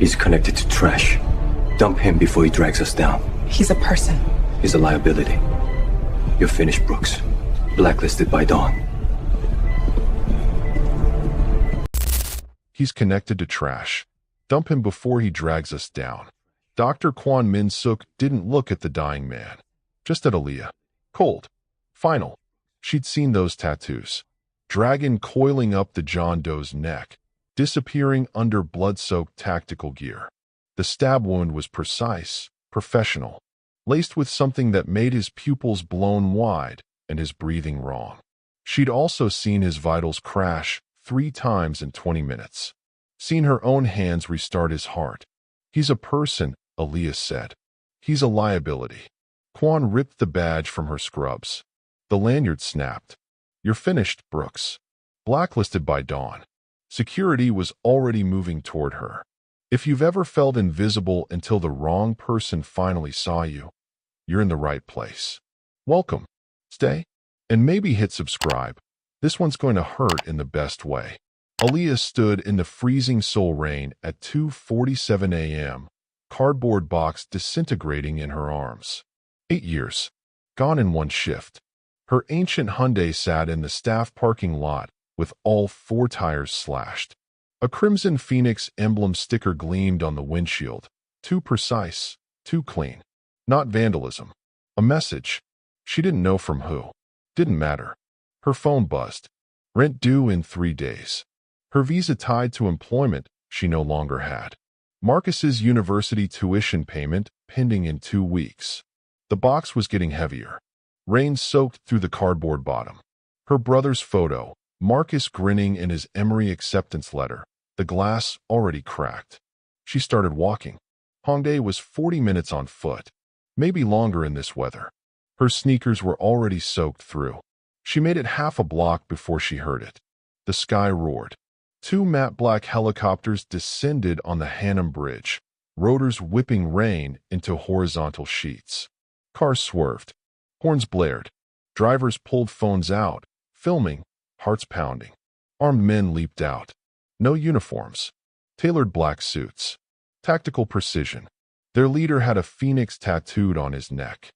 He's connected to trash. Dump him before he drags us down. He's a person. He's a liability. You're finished, Brooks. Blacklisted by Dawn. He's connected to trash. Dump him before he drags us down. Dr. Kwon Min-suk didn't look at the dying man, just at Aaliyah. Cold. Final. She'd seen those tattoos. Dragon coiling up the John Doe's neck, disappearing under blood-soaked tactical gear. The stab wound was precise, professional, laced with something that made his pupils blown wide and his breathing wrong. She'd also seen his vitals crash 3 times in 20 minutes. Seen her own hands restart his heart. He's a person, Aaliyah said. He's a liability. Kwon ripped the badge from her scrubs. The lanyard snapped. You're finished, Brooks. Blacklisted by Dawn. Security was already moving toward her. If you've ever felt invisible until the wrong person finally saw you, you're in the right place. Welcome. Stay. And maybe hit subscribe. This one's going to hurt in the best way. Aaliyah stood in the freezing Seoul rain at 2:47 a.m., cardboard box disintegrating in her arms. 8 years. Gone in one shift. Her ancient Hyundai sat in the staff parking lot with all 4 tires slashed. A crimson phoenix emblem sticker gleamed on the windshield. Too precise, too clean. Not vandalism. A message. She didn't know from who. Didn't matter. Her phone buzzed. Rent due in 3 days. Her visa tied to employment she no longer had. Marcus's university tuition payment pending in 2 weeks. The box was getting heavier. Rain soaked through the cardboard bottom. Her brother's photo, Marcus grinning in his Emory acceptance letter, the glass already cracked. She started walking. Hongdae was 40 minutes on foot, maybe longer in this weather. Her sneakers were already soaked through. She made it half a block before she heard it. The sky roared. 2 matte black helicopters descended on the Hanam Bridge, rotors whipping rain into horizontal sheets. Cars swerved. Horns blared. Drivers pulled phones out, filming, hearts pounding. Armed men leaped out. No uniforms. Tailored black suits. Tactical precision. Their leader had a phoenix tattooed on his neck.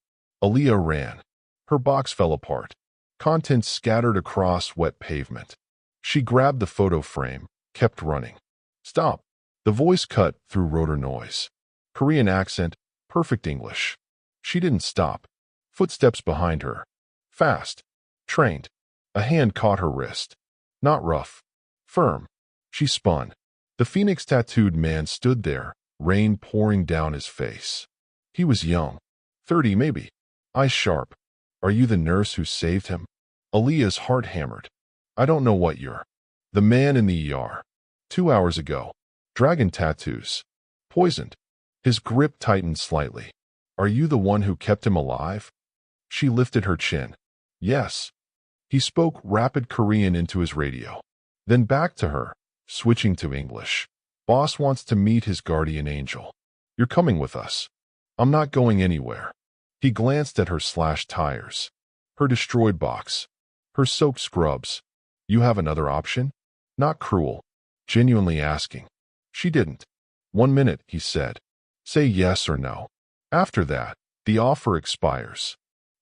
Aaliyah ran. Her box fell apart. Contents scattered across wet pavement. She grabbed the photo frame, kept running. Stop. The voice cut through rotor noise. Korean accent, perfect English. She didn't stop. Footsteps behind her. Fast. Trained. A hand caught her wrist. Not rough. Firm. She spun. The phoenix tattooed man stood there, rain pouring down his face. He was young. 30 maybe. Eyes sharp. Are you the nurse who saved him? Aaliyah's heart hammered. I don't know what you're. The man in the ER. 2 hours ago. Dragon tattoos. Poisoned. His grip tightened slightly. Are you the one who kept him alive? She lifted her chin. Yes. He spoke rapid Korean into his radio. Then back to her, switching to English. Boss wants to meet his guardian angel. You're coming with us. I'm not going anywhere. He glanced at her slashed tires. Her destroyed box. Her soaked scrubs. You have another option? Not cruel. Genuinely asking. She didn't. 1 minute, he said. Say yes or no. After that, the offer expires.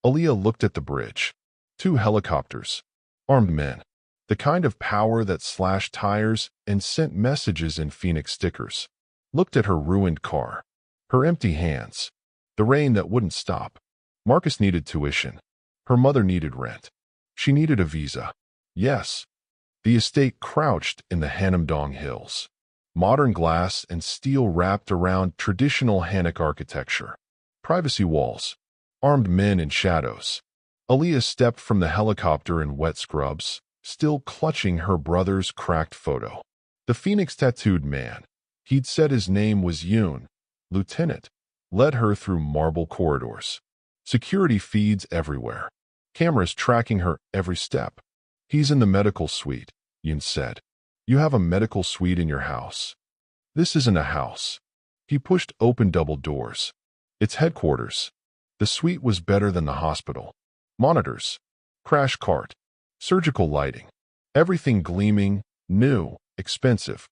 Aaliyah looked at the bridge. 2 helicopters. Armed men. The kind of power that slashed tires and sent messages in Phoenix stickers. Looked at her ruined car. Her empty hands. The rain that wouldn't stop. Marcus needed tuition. Her mother needed rent. She needed a visa. Yes. The estate crouched in the Hanam-dong Hills. Modern glass and steel wrapped around traditional Hanok architecture. Privacy walls. Armed men in shadows. Aaliyah stepped from the helicopter in wet scrubs, still clutching her brother's cracked photo. The phoenix tattooed man, he'd said his name was Yoon, lieutenant, led her through marble corridors. Security feeds everywhere. Cameras tracking her every step. He's in the medical suite, Yoon said. You have a medical suite in your house. This isn't a house. He pushed open double doors. It's headquarters. The suite was better than the hospital. Monitors. Crash cart. Surgical lighting. Everything gleaming, new, expensive.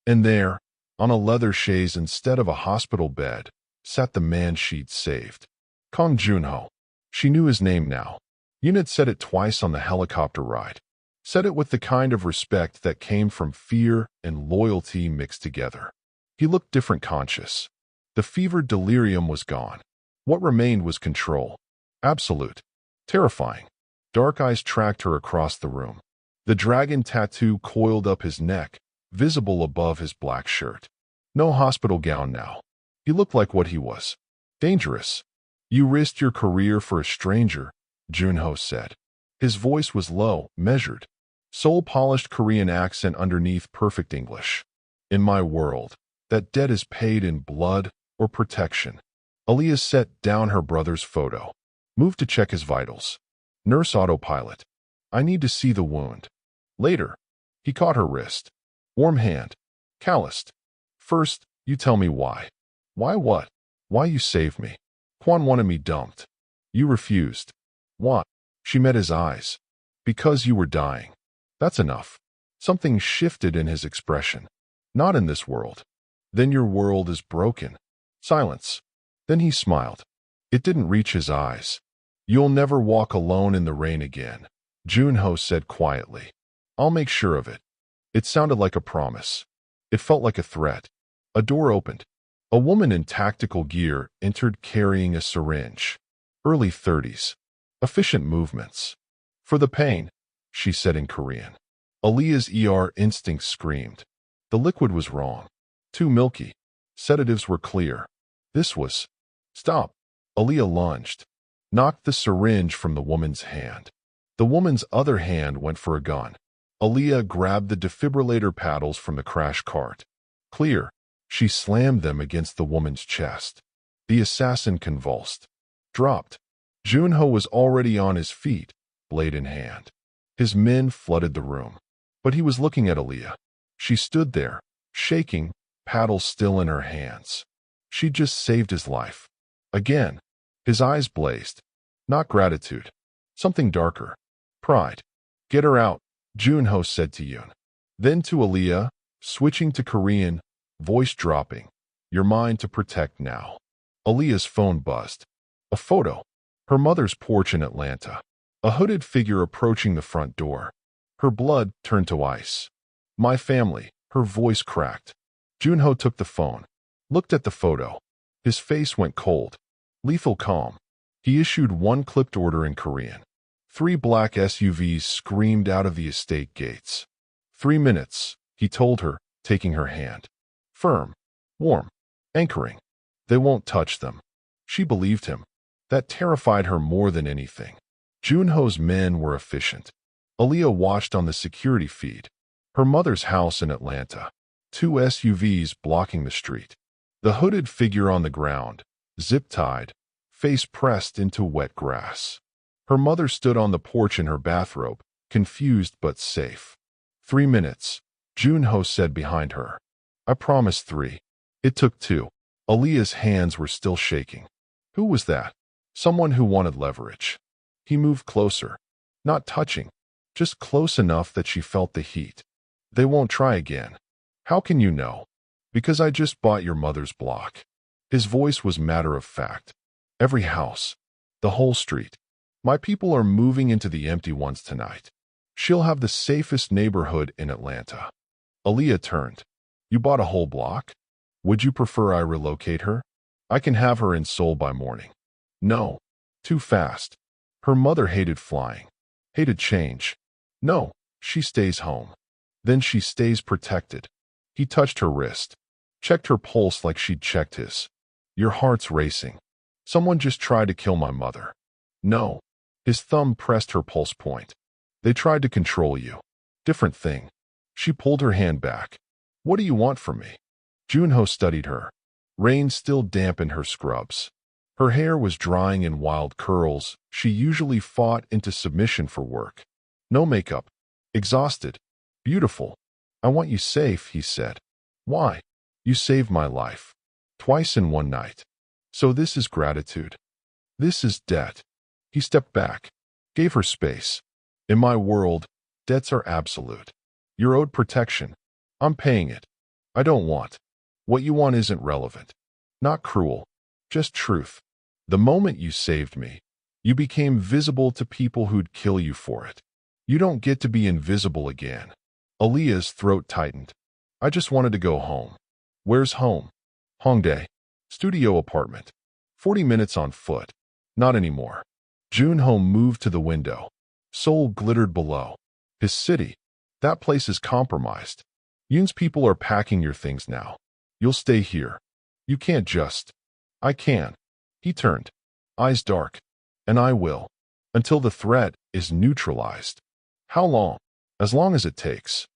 And there, On a leather chaise instead of a hospital bed sat the man she'd saved. Kong Junho. She knew his name now. Yoon had said it twice on the helicopter ride. Said it with the kind of respect that came from fear and loyalty mixed together. He looked different, conscious. The fevered delirium was gone. What remained was control. Absolute. Terrifying. Dark eyes tracked her across the room. The dragon tattoo coiled up his neck, visible above his black shirt. No hospital gown now. He looked like what he was. Dangerous. You risked your career for a stranger, Junho said. His voice was low, measured. Soul-polished Korean accent underneath perfect English. In my world, that debt is paid in blood or protection. Aaliyah set down her brother's photo. Moved to check his vitals. Nurse autopilot. I need to see the wound. Later. He caught her wrist. Warm hand. Calloused. First, you tell me why. Why what? Why you saved me. Kwon wanted me dumped. You refused. What? She met his eyes. Because you were dying. That's enough. Something shifted in his expression. Not in this world. Then your world is broken. Silence. Then he smiled. It didn't reach his eyes. You'll never walk alone in the rain again, Junho said quietly. I'll make sure of it. It sounded like a promise. It felt like a threat. A door opened. A woman in tactical gear entered carrying a syringe. Early 30s. Efficient movements. For the pain, she said in Korean. Aaliyah's ER instinct screamed. The liquid was wrong. Too milky. Sedatives were clear. This was... Stop. Aaliyah lunged. Knocked the syringe from the woman's hand. The woman's other hand went for a gun. Aaliyah grabbed the defibrillator paddles from the crash cart. Clear. She slammed them against the woman's chest. The assassin convulsed. Dropped. Junho was already on his feet, blade in hand. His men flooded the room. But he was looking at Aaliyah. She stood there, shaking, paddles still in her hands. She just saved his life. Again. His eyes blazed. Not gratitude. Something darker. Pride. Get her out, Junho said to Yoon. Then to Aaliyah, switching to Korean, voice dropping. Your mind to protect now. Aaliyah's phone buzzed. A photo. Her mother's porch in Atlanta. A hooded figure approaching the front door. Her blood turned to ice. My family. Her voice cracked. Junho took the phone. Looked at the photo. His face went cold. Lethal calm. He issued one clipped order in Korean. 3 black SUVs screamed out of the estate gates. 3 minutes, he told her, taking her hand. Firm. Warm. Anchoring. They won't touch them. She believed him. That terrified her more than anything. Junho's men were efficient. Aaliyah watched on the security feed. Her mother's house in Atlanta. 2 SUVs blocking the street. The hooded figure on the ground, zip-tied, face pressed into wet grass. Her mother stood on the porch in her bathrobe, confused but safe. 3 minutes, Junho said behind her. I promised 3. It took 2. Aaliyah's hands were still shaking. Who was that? Someone who wanted leverage. He moved closer. Not touching. Just close enough that she felt the heat. They won't try again. How can you know? Because I just bought your mother's block. His voice was matter of fact. Every house. The whole street. My people are moving into the empty ones tonight. She'll have the safest neighborhood in Atlanta. Aaliyah turned. You bought a whole block? Would you prefer I relocate her? I can have her in Seoul by morning. No. Too fast. Her mother hated flying. Hated change. No, she stays home. Then she stays protected. He touched her wrist. Checked her pulse like she'd checked his. Your heart's racing. Someone just tried to kill my mother. No. His thumb pressed her pulse point. They tried to control you. Different thing. She pulled her hand back. What do you want from me? Junho studied her. Rain still dampened her scrubs. Her hair was drying in wild curls she usually fought into submission for work. No makeup. Exhausted. Beautiful. I want you safe, he said. Why? You saved my life. Twice in one night. So this is gratitude. This is debt. He stepped back. Gave her space. In my world, debts are absolute. You're owed protection. I'm paying it. I don't want. What you want isn't relevant. Not cruel. Just truth. The moment you saved me, you became visible to people who'd kill you for it. You don't get to be invisible again. Aaliyah's throat tightened. I just wanted to go home. Where's home? Hongdae. Studio apartment. 40 minutes on foot. Not anymore. Junho moved to the window. Seoul glittered below. His city. That place is compromised. Yoon's people are packing your things now. You'll stay here. You can't just. I can. He turned. Eyes dark. And I will. Until the threat is neutralized. How long? As long as it takes.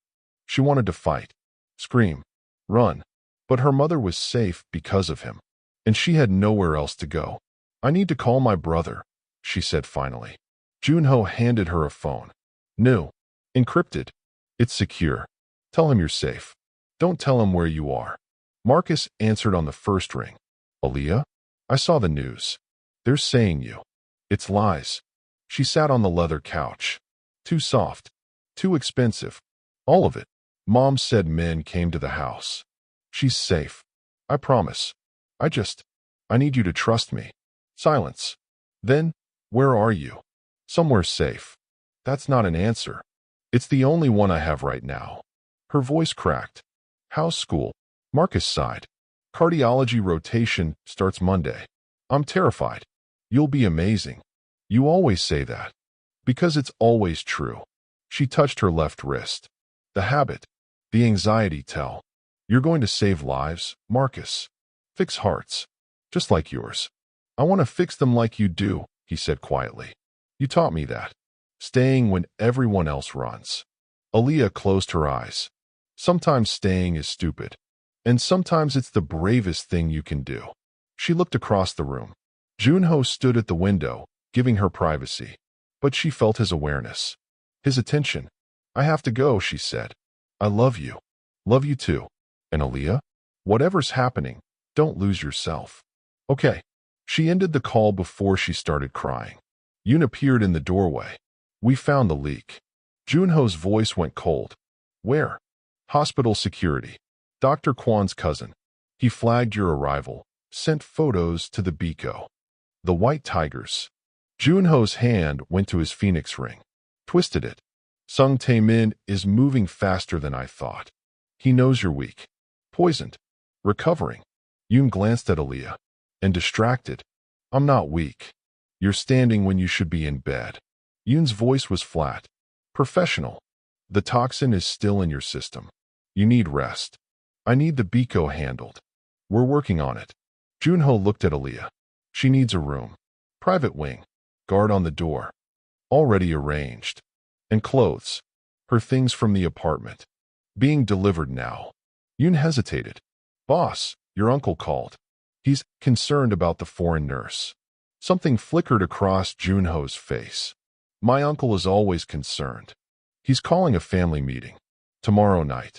She wanted to fight. Scream. Run. But her mother was safe because of him. And she had nowhere else to go. I need to call my brother, she said finally. Junho handed her a phone. New. Encrypted. It's secure. Tell him you're safe. Don't tell him where you are. Marcus answered on the first ring. Aaliyah? I saw the news. They're saying you. It's lies. She sat on the leather couch. Too soft. Too expensive. All of it. Mom said men came to the house. She's safe. I promise. I need you to trust me. Silence. Then, where are you? Somewhere safe. That's not an answer. It's the only one I have right now. Her voice cracked. How's school? Marcus sighed. Cardiology rotation starts Monday. I'm terrified. You'll be amazing. You always say that. Because it's always true. She touched her left wrist. The habit. The anxiety tell. You're going to save lives, Marcus. Fix hearts. Just like yours. I want to fix them like you do, he said quietly. You taught me that. Staying when everyone else runs. Aaliyah closed her eyes. Sometimes staying is stupid. And sometimes it's the bravest thing you can do. She looked across the room. Junho stood at the window, giving her privacy. But she felt his awareness. His attention. I have to go, she said. I love you. Love you too. And Aaliyah? Whatever's happening, don't lose yourself. Okay. She ended the call before she started crying. Yoon appeared in the doorway. We found the leak. Junho's voice went cold. Where? Hospital security. Dr. Kwan's cousin. He flagged your arrival, sent photos to the Biko. The White Tigers. Junho's hand went to his phoenix ring. Twisted it. Sung Tae-min is moving faster than I thought. He knows you're weak. Poisoned. Recovering. Yoon glanced at Aaliyah. And distracted. I'm not weak. You're standing when you should be in bed. Yoon's voice was flat. Professional. The toxin is still in your system. You need rest. I need the Biko handled. We're working on it. Junho looked at Aaliyah. She needs a room. Private wing. Guard on the door. Already arranged. And clothes. Her things from the apartment. Being delivered now. Yoon hesitated. Boss, your uncle called. He's concerned about the foreign nurse. Something flickered across Junho's face. My uncle is always concerned. He's calling a family meeting. Tomorrow night.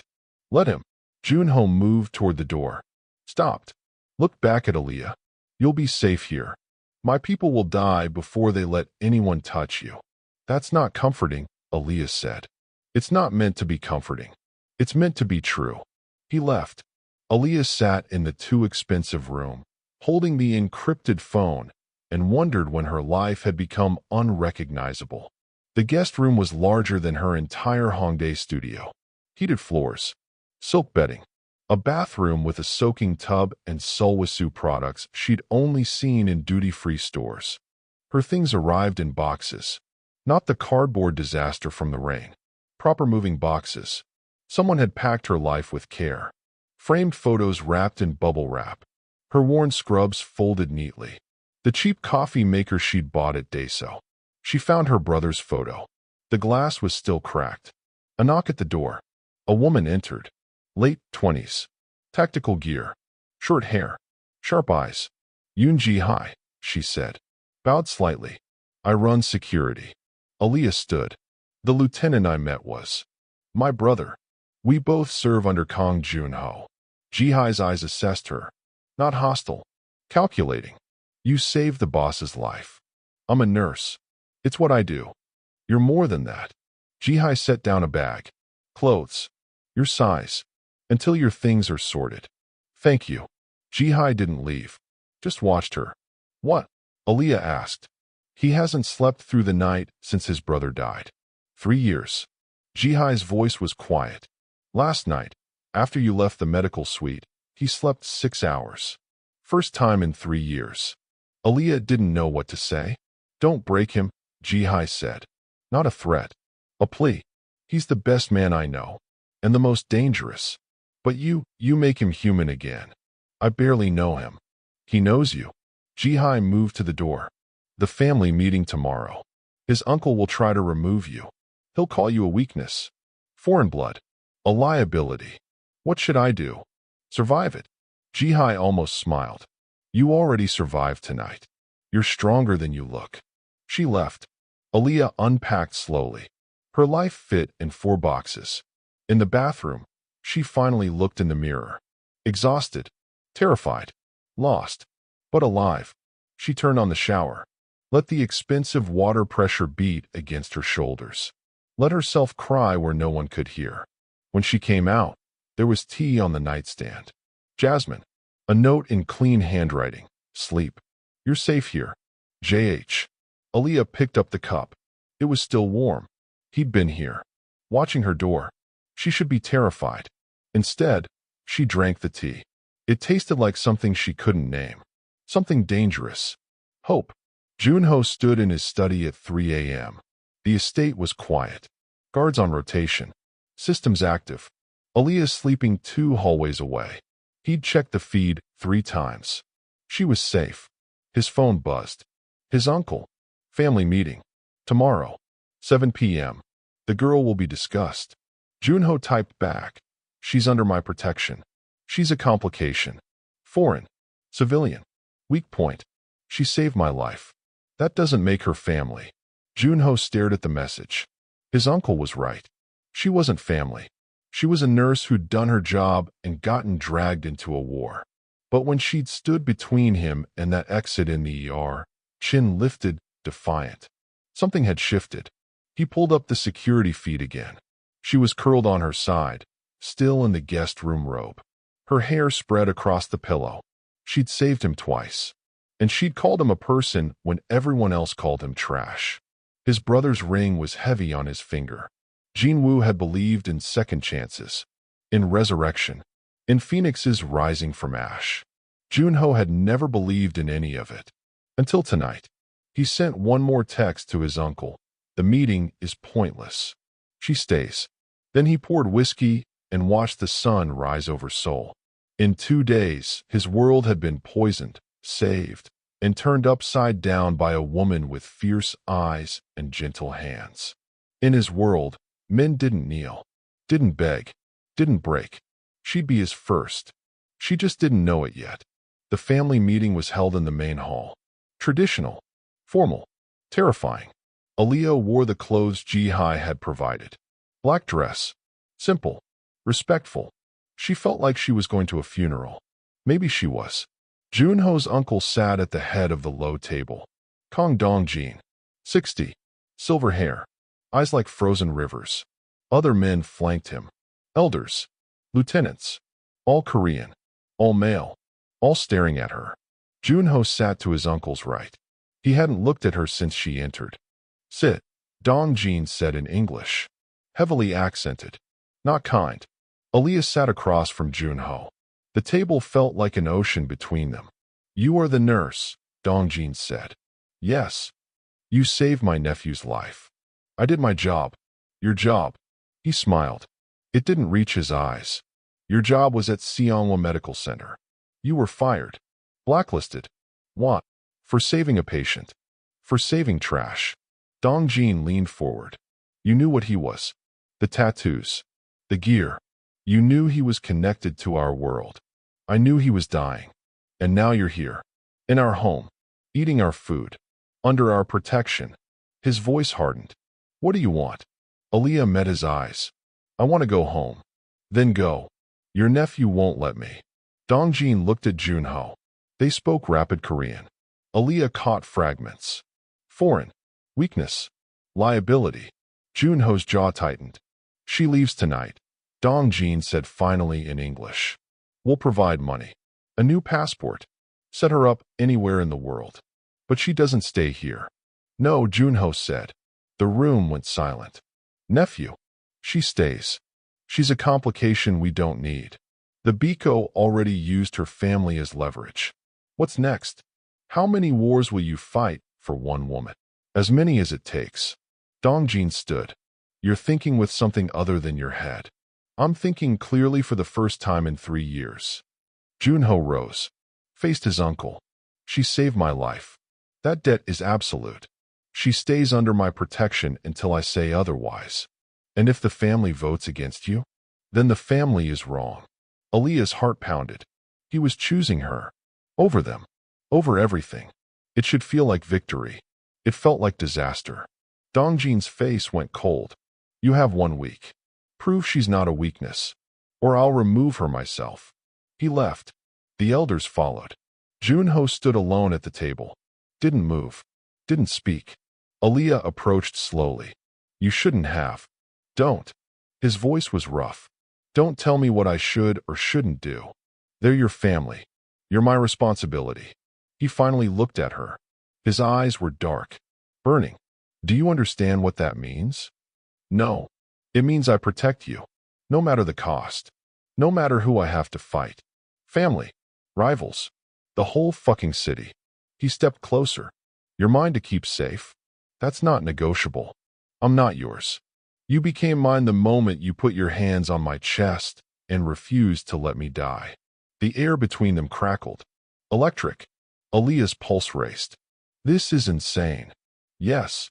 Let him. Junho moved toward the door. Stopped. Looked back at Aaliyah. You'll be safe here. My people will die before they let anyone touch you. That's not comforting, Aaliyah said. It's not meant to be comforting. It's meant to be true. He left. Aaliyah sat in the too expensive room, holding the encrypted phone, and wondered when her life had become unrecognizable. The guest room was larger than her entire Hongdae studio. Heated floors. Silk bedding. A bathroom with a soaking tub and Sulwhasoo products she'd only seen in duty-free stores. Her things arrived in boxes. Not the cardboard disaster from the rain. Proper moving boxes. Someone had packed her life with care. Framed photos wrapped in bubble wrap. Her worn scrubs folded neatly. The cheap coffee maker she'd bought at Daiso. She found her brother's photo. The glass was still cracked. A knock at the door. A woman entered. Late 20s. Tactical gear. Short hair. Sharp eyes. Yoon Ji-hai, she said. Bowed slightly. I run security. Aaliyah stood. The lieutenant I met was my brother. We both serve under Kang Junho. Ji-hai's eyes assessed her. Not hostile. Calculating. You saved the boss's life. I'm a nurse. It's what I do. You're more than that. Ji-hai set down a bag. Clothes. Your size. Until your things are sorted. Thank you. Jihai didn't leave. Just watched her. What? Aaliyah asked. He hasn't slept through the night since his brother died. 3 years. Jihai's voice was quiet. Last night, after you left the medical suite, he slept 6 hours. First time in 3 years. Aaliyah didn't know what to say. Don't break him, Jihai said. Not a threat. A plea. He's the best man I know. And the most dangerous. But you make him human again. I barely know him. He knows you. Jihai moved to the door. The family meeting tomorrow. His uncle will try to remove you. He'll call you a weakness. Foreign blood. A liability. What should I do? Survive it. Jihai almost smiled. You already survived tonight. You're stronger than you look. She left. Aaliyah unpacked slowly. Her life fit in 4 boxes. In the bathroom, she finally looked in the mirror. Exhausted, terrified, lost, but alive. She turned on the shower. Let the expensive water pressure beat against her shoulders. Let herself cry where no one could hear. When she came out, there was tea on the nightstand. Jasmine. A note in clean handwriting. Sleep. You're safe here. J.H. Aaliyah picked up the cup. It was still warm. He'd been here. Watching her door. She should be terrified. Instead, she drank the tea. It tasted like something she couldn't name. Something dangerous. Hope. Junho stood in his study at 3 a.m. The estate was quiet. Guards on rotation. Systems active. Aaliyah sleeping 2 hallways away. He'd checked the feed 3 times. She was safe. His phone buzzed. His uncle. Family meeting. Tomorrow. 7 p.m. The girl will be discussed. Junho typed back. She's under my protection. She's a complication. Foreign. Civilian. Weak point. She saved my life. That doesn't make her family. Junho stared at the message. His uncle was right. She wasn't family. She was a nurse who'd done her job and gotten dragged into a war. But when she'd stood between him and that exit in the ER, chin lifted, defiant. Something had shifted. He pulled up the security feed again. She was curled on her side, still in the guest room robe. Her hair spread across the pillow. She'd saved him twice. And she'd called him a person when everyone else called him trash. His brother's ring was heavy on his finger. Jinwoo had believed in second chances, in resurrection, in phoenixes rising from ash. Junho had never believed in any of it. Until tonight. He sent one more text to his uncle. The meeting is pointless. She stays. Then he poured whiskey and watched the sun rise over Seoul. In 2 days, his world had been poisoned, saved, and turned upside down by a woman with fierce eyes and gentle hands. In his world, men didn't kneel, didn't beg, didn't break. She'd be his first. She just didn't know it yet. The family meeting was held in the main hall. Traditional, formal, terrifying. Aaliyah wore the clothes Jihai had provided. Black dress. Simple. Respectful. She felt like she was going to a funeral. Maybe she was. Junho's uncle sat at the head of the low table. Kong Dongjin. 60. Silver hair. Eyes like frozen rivers. Other men flanked him. Elders. Lieutenants. All Korean. All male. All staring at her. Junho sat to his uncle's right. He hadn't looked at her since she entered. Sit. Dongjin said in English. Heavily accented. Not kind. Aaliyah sat across from Junho. The table felt like an ocean between them. You are the nurse, Dongjin said. Yes. You saved my nephew's life. I did my job. Your job. He smiled. It didn't reach his eyes. Your job was at Seonghwa Medical Center. You were fired. Blacklisted. What? For saving a patient. For saving trash. Dongjin leaned forward. You knew what he was. The tattoos. The gear. You knew he was connected to our world. I knew he was dying. And now you're here. In our home. Eating our food. Under our protection. His voice hardened. What do you want? Aaliyah met his eyes. I want to go home. Then go. Your nephew won't let me. Dongjin looked at Junho. They spoke rapid Korean. Aaliyah caught fragments. Foreign. Weakness. Liability. Junho's jaw tightened. She leaves tonight. Dongjin said finally in English. We'll provide money. A new passport. Set her up anywhere in the world. But she doesn't stay here. No, Junho said. The room went silent. Nephew. She stays. She's a complication we don't need. The Biko already used her family as leverage. What's next? How many wars will you fight for one woman? As many as it takes. Dongjin stood. You're thinking with something other than your head. I'm thinking clearly for the first time in 3 years. Junho rose. Faced his uncle. She saved my life. That debt is absolute. She stays under my protection until I say otherwise. And if the family votes against you, then the family is wrong. Aaliyah's heart pounded. He was choosing her. Over them. Over everything. It should feel like victory. It felt like disaster. Dongjin's face went cold. You have 1 week. Prove she's not a weakness. Or I'll remove her myself. He left. The elders followed. Junho stood alone at the table. Didn't move. Didn't speak. Aaliyah approached slowly. You shouldn't have. Don't. His voice was rough. Don't tell me what I should or shouldn't do. They're your family. You're my responsibility. He finally looked at her. His eyes were dark. Burning. Do you understand what that means? No. It means I protect you. No matter the cost. No matter who I have to fight. Family. Rivals. The whole fucking city. He stepped closer. You're mine to keep safe. That's not negotiable. I'm not yours. You became mine the moment you put your hands on my chest and refused to let me die. The air between them crackled. Electric. Aaliyah's pulse raced. This is insane. Yes.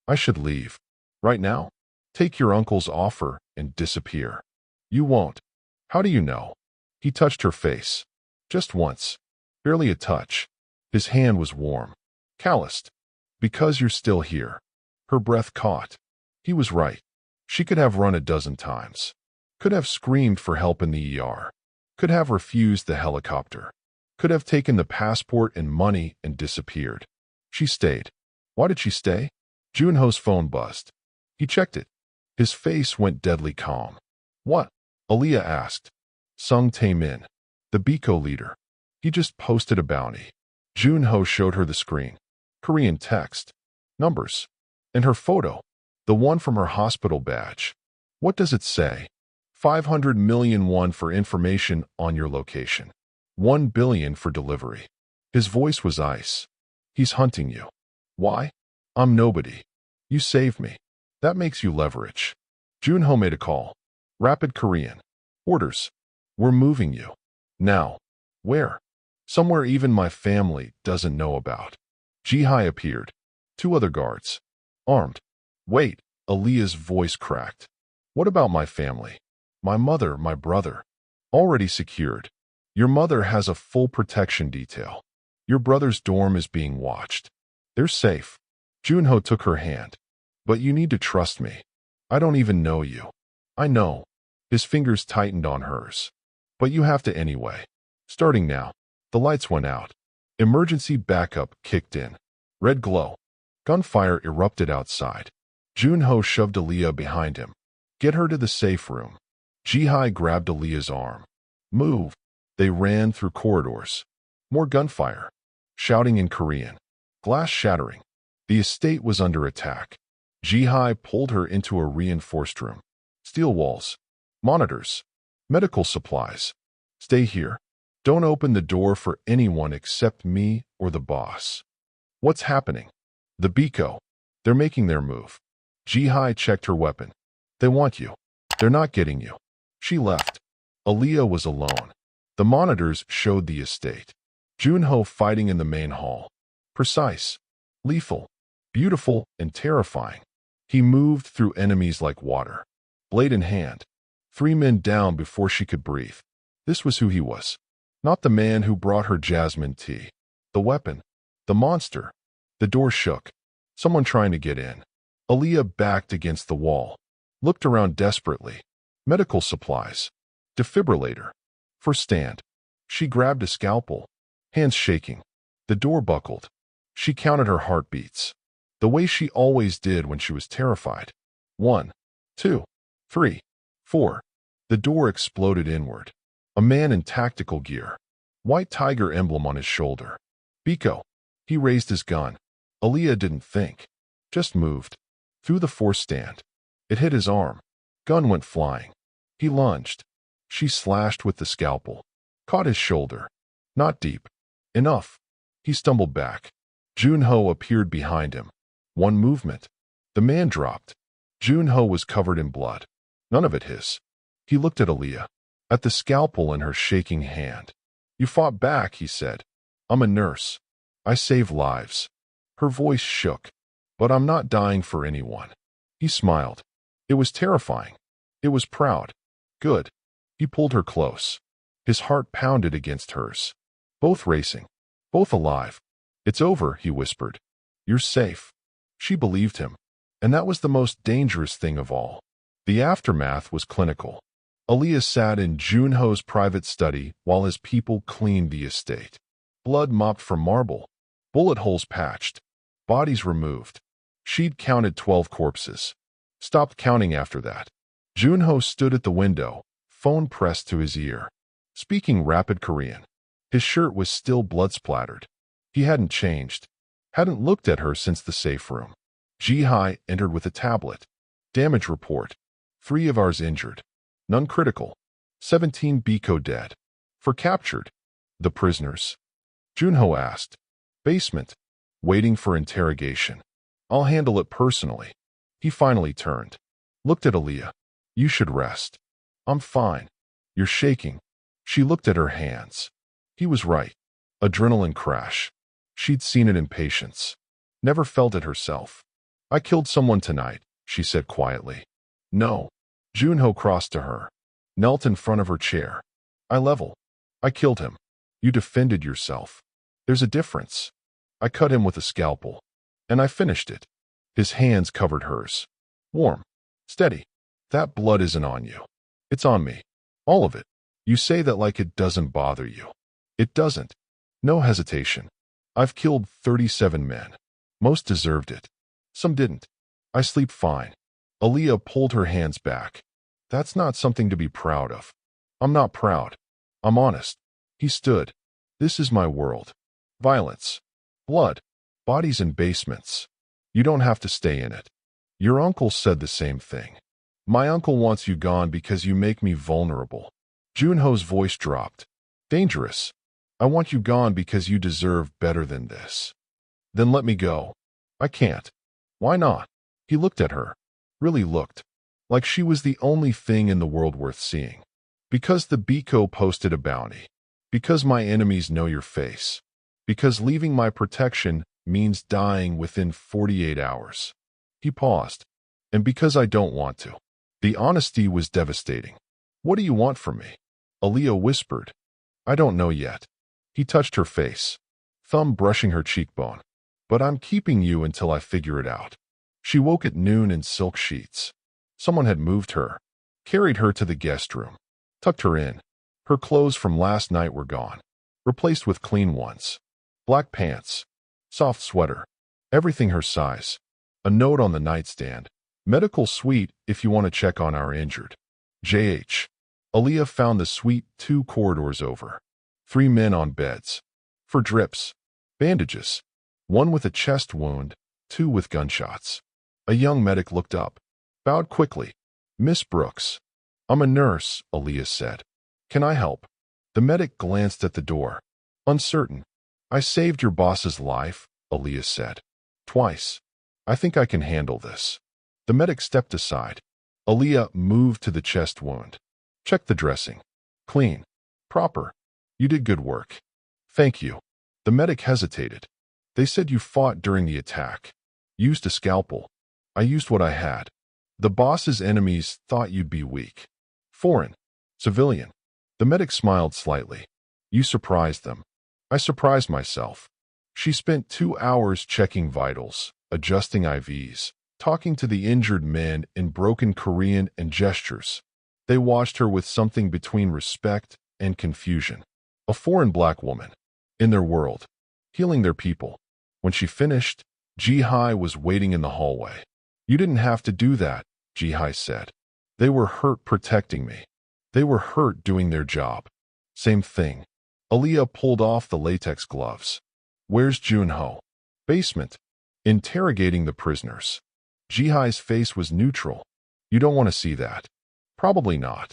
I should leave. Right now? Take your uncle's offer and disappear. You won't. How do you know? He touched her face. Just once. Barely a touch. His hand was warm. Calloused. Because you're still here. Her breath caught. He was right. She could have run a dozen times. Could have screamed for help in the ER. Could have refused the helicopter. Could have taken the passport and money and disappeared. She stayed. Why did she stay? Junho's phone buzzed. He checked it. His face went deadly calm. What? Aaliyah asked. Sung Tae-min, the Biko leader. He just posted a bounty. Junho showed her the screen. Korean text. Numbers. And her photo. The one from her hospital badge. What does it say? 500 million won for information on your location. 1 billion for delivery. His voice was ice. He's hunting you. Why? I'm nobody. You saved me. That makes you leverage. Junho made a call. Rapid Korean. Orders. We're moving you. Now. Where? Somewhere even my family doesn't know about. Jihai appeared. 2 other guards. Armed. Wait. Aaliyah's voice cracked. What about my family? My mother, my brother. Already secured. Your mother has a full protection detail. Your brother's dorm is being watched. They're safe. Junho took her hand. But you need to trust me. I don't even know you. I know. His fingers tightened on hers. But you have to anyway. Starting now. The lights went out. Emergency backup kicked in. Red glow. Gunfire erupted outside. Junho shoved Aaliyah behind him. Get her to the safe room. Jihai grabbed Aaliyah's arm. Move. They ran through corridors. More gunfire. Shouting in Korean. Glass shattering. The estate was under attack. Jihai pulled her into a reinforced room. Steel walls. Monitors. Medical supplies. Stay here. Don't open the door for anyone except me or the boss. What's happening? The Biko. They're making their move. Jihai checked her weapon. They want you. They're not getting you. She left. Aaliyah was alone. The monitors showed the estate. Junho fighting in the main hall. Precise. Lethal. Beautiful and terrifying. He moved through enemies like water. Blade in hand. 3 men down before she could breathe. This was who he was. Not the man who brought her jasmine tea. The weapon. The monster. The door shook. Someone trying to get in. Aaliyah backed against the wall. Looked around desperately. Medical supplies. Defibrillator. First stand. She grabbed a scalpel. Hands shaking. The door buckled. She counted her heartbeats. The way she always did when she was terrified. 1, 2, 3, 4. The door exploded inward. A man in tactical gear. White tiger emblem on his shoulder. Biko. He raised his gun. Aaliyah didn't think. Just moved. Through the force stand. It hit his arm. Gun went flying. He lunged. She slashed with the scalpel. Caught his shoulder. Not deep. Enough. He stumbled back. Junho appeared behind him. One movement. The man dropped. Junho was covered in blood. None of it his. He looked at Aaliyah. At the scalpel in her shaking hand. You fought back, he said. I'm a nurse. I save lives. Her voice shook. But I'm not dying for anyone. He smiled. It was terrifying. It was proud. Good. He pulled her close. His heart pounded against hers. Both racing. Both alive. It's over, he whispered. You're safe. She believed him. And that was the most dangerous thing of all. The aftermath was clinical. Aaliyah sat in Junho's private study while his people cleaned the estate. Blood mopped from marble. Bullet holes patched. Bodies removed. She'd counted 12 corpses. Stopped counting after that. Junho stood at the window, phone pressed to his ear. Speaking rapid Korean. His shirt was still blood-splattered. He hadn't changed. Hadn't looked at her since the safe room. Ji-hai entered with a tablet. Damage report. 3 of ours injured. None critical. 17 Biko dead. For captured. The prisoners. Junho asked. Basement. Waiting for interrogation. I'll handle it personally. He finally turned. Looked at Aaliyah. You should rest. I'm fine. You're shaking. She looked at her hands. He was right. Adrenaline crash. She'd seen it in patients. Never felt it herself. I killed someone tonight, she said quietly. No. Junho crossed to her. Knelt in front of her chair. I killed him. You defended yourself. There's a difference. I cut him with a scalpel. And I finished it. His hands covered hers. Warm. Steady. That blood isn't on you. It's on me. All of it. You say that like it doesn't bother you. It doesn't. No hesitation. I've killed 37 men. Most deserved it. Some didn't. I sleep fine. Aaliyah pulled her hands back. That's not something to be proud of. I'm not proud. I'm honest. He stood. This is my world. Violence. Blood. Bodies in basements. You don't have to stay in it. Your uncle said the same thing. My uncle wants you gone because you make me vulnerable. Junho's voice dropped. Dangerous. I want you gone because you deserve better than this. Then let me go. I can't. Why not? He looked at her. Really looked. Like she was the only thing in the world worth seeing. Because the Biko posted a bounty. Because my enemies know your face. Because leaving my protection means dying within 48 hours. He paused. And because I don't want to. The honesty was devastating. What do you want from me? Aaliyah whispered. I don't know yet. He touched her face. Thumb brushing her cheekbone. But I'm keeping you until I figure it out. She woke at noon in silk sheets. Someone had moved her. Carried her to the guest room. Tucked her in. Her clothes from last night were gone. Replaced with clean ones. Black pants. Soft sweater. Everything her size. A note on the nightstand. Medical suite if you want to check on our injured. JH. Aaliyah found the suite 2 corridors over. 3 men on beds. For drips. Bandages. 1 with a chest wound, 2 with gunshots. A young medic looked up. Bowed quickly. Miss Brooks. I'm a nurse, Aaliyah said. Can I help? The medic glanced at the door. Uncertain. I saved your boss's life, Aaliyah said. Twice. I think I can handle this. The medic stepped aside. Aaliyah moved to the chest wound. Check the dressing. Clean. Proper. You did good work. Thank you. The medic hesitated. They said you fought during the attack. Used a scalpel. I used what I had. The boss's enemies thought you'd be weak. Foreign. Civilian. The medic smiled slightly. You surprised them. I surprised myself. She spent 2 hours checking vitals, adjusting IVs, talking to the injured men in broken Korean and gestures. They watched her with something between respect and confusion. A foreign black woman. In their world. Healing their people. When she finished, Ji-hai was waiting in the hallway. You didn't have to do that, Ji-hai said. They were hurt protecting me. They were hurt doing their job. Same thing. Aaliyah pulled off the latex gloves. Where's Junho? Basement. Interrogating the prisoners. Jihai's face was neutral. You don't want to see that. Probably not.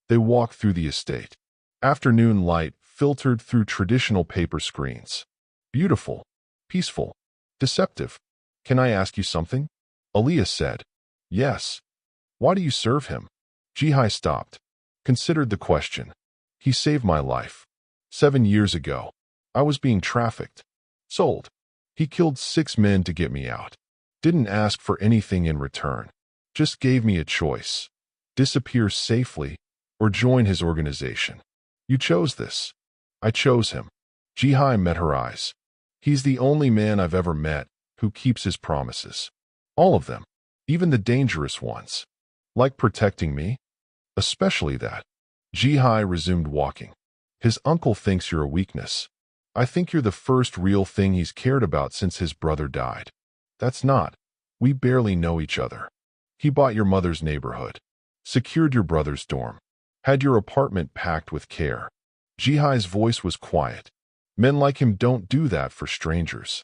They walked through the estate. Afternoon light filtered through traditional paper screens. Beautiful. Peaceful. Deceptive. Can I ask you something? Aaliyah said. Yes. Why do you serve him? Jihai stopped. Considered the question. He saved my life. 7 years ago. I was being trafficked. Sold. He killed 6 men to get me out. Didn't ask for anything in return. Just gave me a choice. Disappear safely or join his organization. You chose this. I chose him. Jihai met her eyes. He's the only man I've ever met who keeps his promises. All of them. Even the dangerous ones. Like protecting me? Especially that. Jihai resumed walking. His uncle thinks you're a weakness. I think you're the first real thing he's cared about since his brother died. That's not. We barely know each other. He bought your mother's neighborhood. Secured your brother's dorm. Had your apartment packed with care. Jihai's voice was quiet. Men like him don't do that for strangers.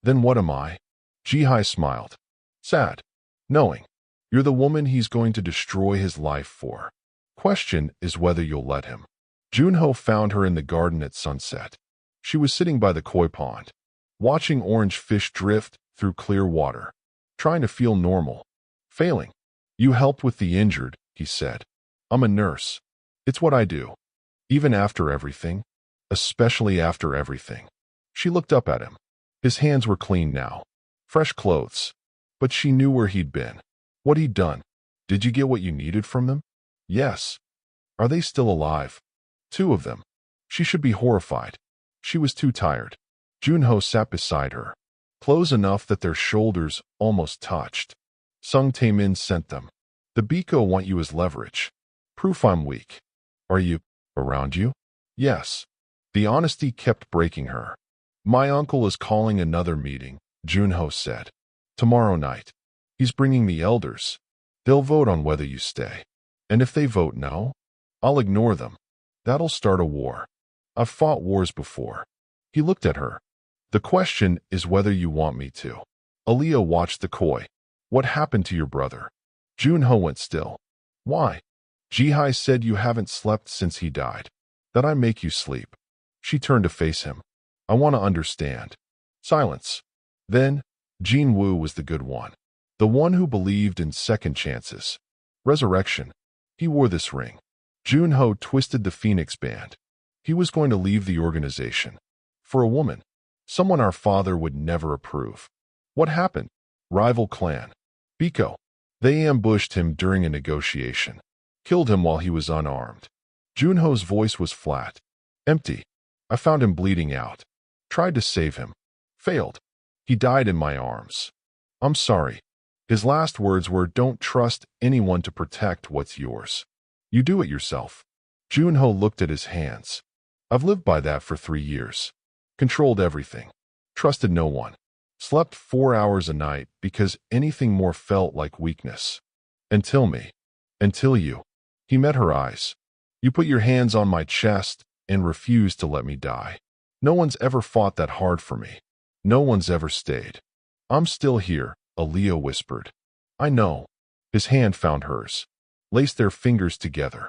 Then what am I? Jihai smiled. Sad. Knowing. You're the woman he's going to destroy his life for. Question is whether you'll let him. Junho found her in the garden at sunset. She was sitting by the koi pond, watching orange fish drift through clear water, trying to feel normal. Failing. You helped with the injured, he said. I'm a nurse. It's what I do. Even after everything. Especially after everything. She looked up at him. His hands were clean now. Fresh clothes. But she knew where he'd been. What he'd done. Did you get what you needed from them? Yes. Are they still alive? 2 of them. She should be horrified. She was too tired. Junho sat beside her, close enough that their shoulders almost touched. Sung Taemin sent them. The Biko want you as leverage. Proof I'm weak. Are you around you? Yes. The honesty kept breaking her. My uncle is calling another meeting, Junho said. Tomorrow night. He's bringing the elders. They'll vote on whether you stay. And if they vote no, I'll ignore them. That'll start a war. I've fought wars before. He looked at her. The question is whether you want me to. Aaliyah watched the koi. What happened to your brother? Junho went still. Why? Jihai said you haven't slept since he died. That I make you sleep. She turned to face him. I want to understand. Silence. Then, Jin Woo was the good one. The one who believed in second chances. Resurrection. He wore this ring. Junho twisted the phoenix band. He was going to leave the organization. For a woman. Someone our father would never approve. What happened? Rival clan. Biko. They ambushed him during a negotiation. Killed him while he was unarmed. Junho's voice was flat. Empty. I found him bleeding out. Tried to save him. Failed. He died in my arms. I'm sorry. His last words were, don't trust anyone to protect what's yours. You do it yourself. Junho looked at his hands. I've lived by that for 3 years. Controlled everything. Trusted no one. Slept 4 hours a night because anything more felt like weakness. Until me. Until you. He met her eyes. You put your hands on my chest and refused to let me die. No one's ever fought that hard for me. No one's ever stayed. I'm still here, Aaliyah whispered. I know. His hand found hers. Laced their fingers together.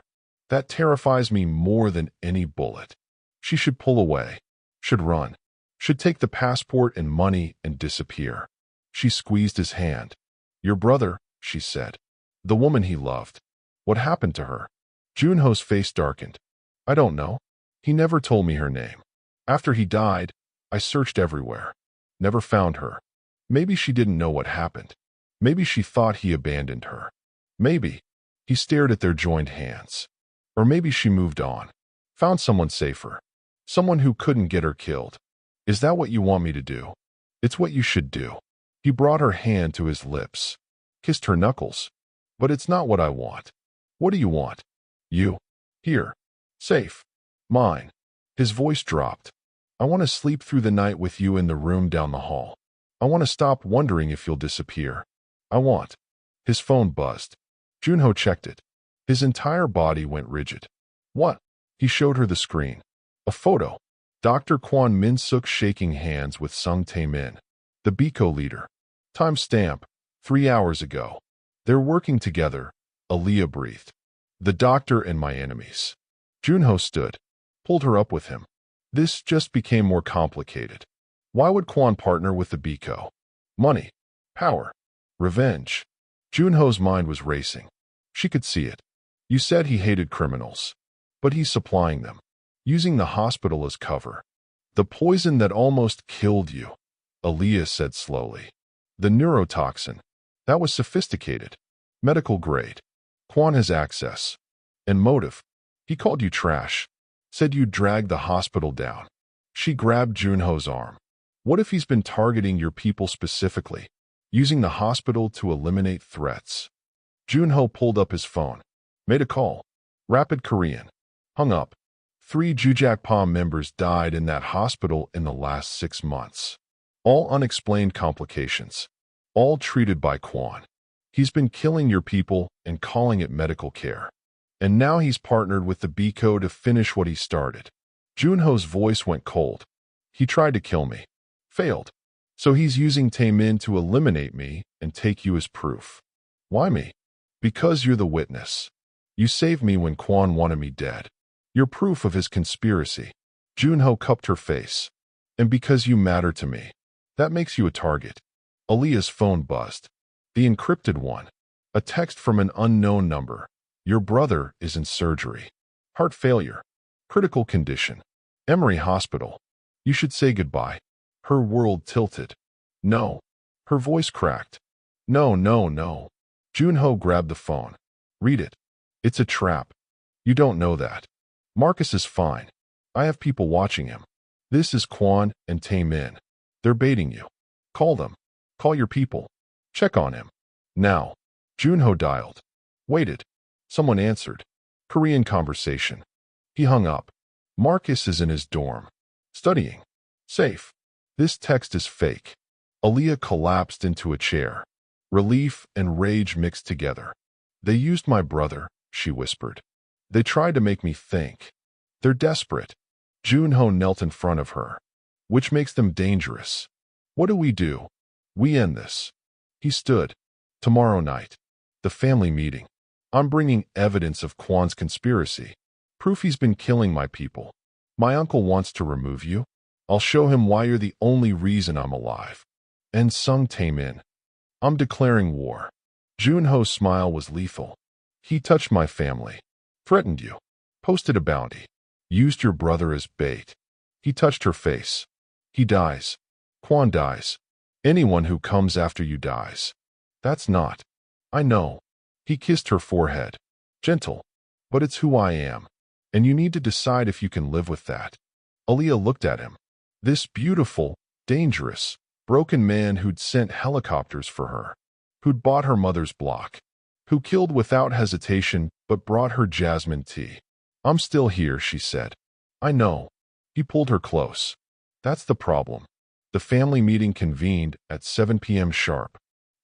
That terrifies me more than any bullet. She should pull away. Should run. Should take the passport and money and disappear. She squeezed his hand. Your brother, she said. The woman he loved. What happened to her? Junho's face darkened. I don't know. He never told me her name. After he died, I searched everywhere. Never found her. Maybe she didn't know what happened. Maybe she thought he abandoned her. Maybe. He stared at their joined hands. Or maybe she moved on. Found someone safer. Someone who couldn't get her killed. Is that what you want me to do? It's what you should do. He brought her hand to his lips. Kissed her knuckles. But it's not what I want. What do you want? You. Here. Safe. Mine. His voice dropped. I want to sleep through the night with you in the room down the hall. I want to stop wondering if you'll disappear. I want. His phone buzzed. Junho checked it. His entire body went rigid. What? He showed her the screen. A photo. Dr. Kwon Min-suk shaking hands with Sung Tae-min, the BICO leader. Timestamp, 3 hours ago. They're working together, Aaliyah breathed. The doctor and my enemies. Junho stood, pulled her up with him. This just became more complicated. Why would Kwon partner with the BICO? Money, power, revenge. Junho's mind was racing. She could see it. You said he hated criminals. But he's supplying them, using the hospital as cover. The poison that almost killed you, Aaliyah said slowly. The neurotoxin. That was sophisticated. Medical grade. Kwon has access. And motive. He called you trash. Said you'd drag the hospital down. She grabbed Junho's arm. What if he's been targeting your people specifically, using the hospital to eliminate threats? Junho pulled up his phone. Made a call. Rapid Korean. Hung up. 3 Jujakpa members died in that hospital in the last 6 months. All unexplained complications. All treated by Kwon. He's been killing your people and calling it medical care. And now he's partnered with the BICO to finish what he started. Junho's voice went cold. He tried to kill me. Failed. So he's using Tae-min to eliminate me and take you as proof. Why me? Because you're the witness. You saved me when Kwon wanted me dead. You're proof of his conspiracy. Junho cupped her face. And because you matter to me. That makes you a target. Aaliyah's phone buzzed. The encrypted one. A text from an unknown number. Your brother is in surgery. Heart failure. Critical condition. Emory Hospital. You should say goodbye. Her world tilted. No. Her voice cracked. No, no, no. Junho grabbed the phone. Read it. It's a trap. You don't know that. Marcus is fine. I have people watching him. This is Kwon and Tae-min. They're baiting you. Call them. Call your people. Check on him. Now. Junho dialed. Waited. Someone answered. Korean conversation. He hung up. Marcus is in his dorm. Studying. Safe. This text is fake. Aaliyah collapsed into a chair. Relief and rage mixed together. They used my brother, she whispered. They tried to make me think. They're desperate. Junho knelt in front of her. Which makes them dangerous. What do? We end this. He stood. Tomorrow night. The family meeting. I'm bringing evidence of Kwon's conspiracy. Proof he's been killing my people. My uncle wants to remove you. I'll show him why you're the only reason I'm alive. And Sung Tae-min. I'm declaring war. Junho's smile was lethal. He touched my family. Threatened you. Posted a bounty. Used your brother as bait. He touched her face. He dies. Kwon dies. Anyone who comes after you dies. That's not. I know. He kissed her forehead. Gentle. But it's who I am. And you need to decide if you can live with that. Aaliyah looked at him. This beautiful, dangerous, broken man who'd sent helicopters for her. Who'd bought her mother's block. Who killed without hesitation but brought her jasmine tea. I'm still here, she said. I know. He pulled her close. That's the problem. The family meeting convened at 7 p.m. sharp.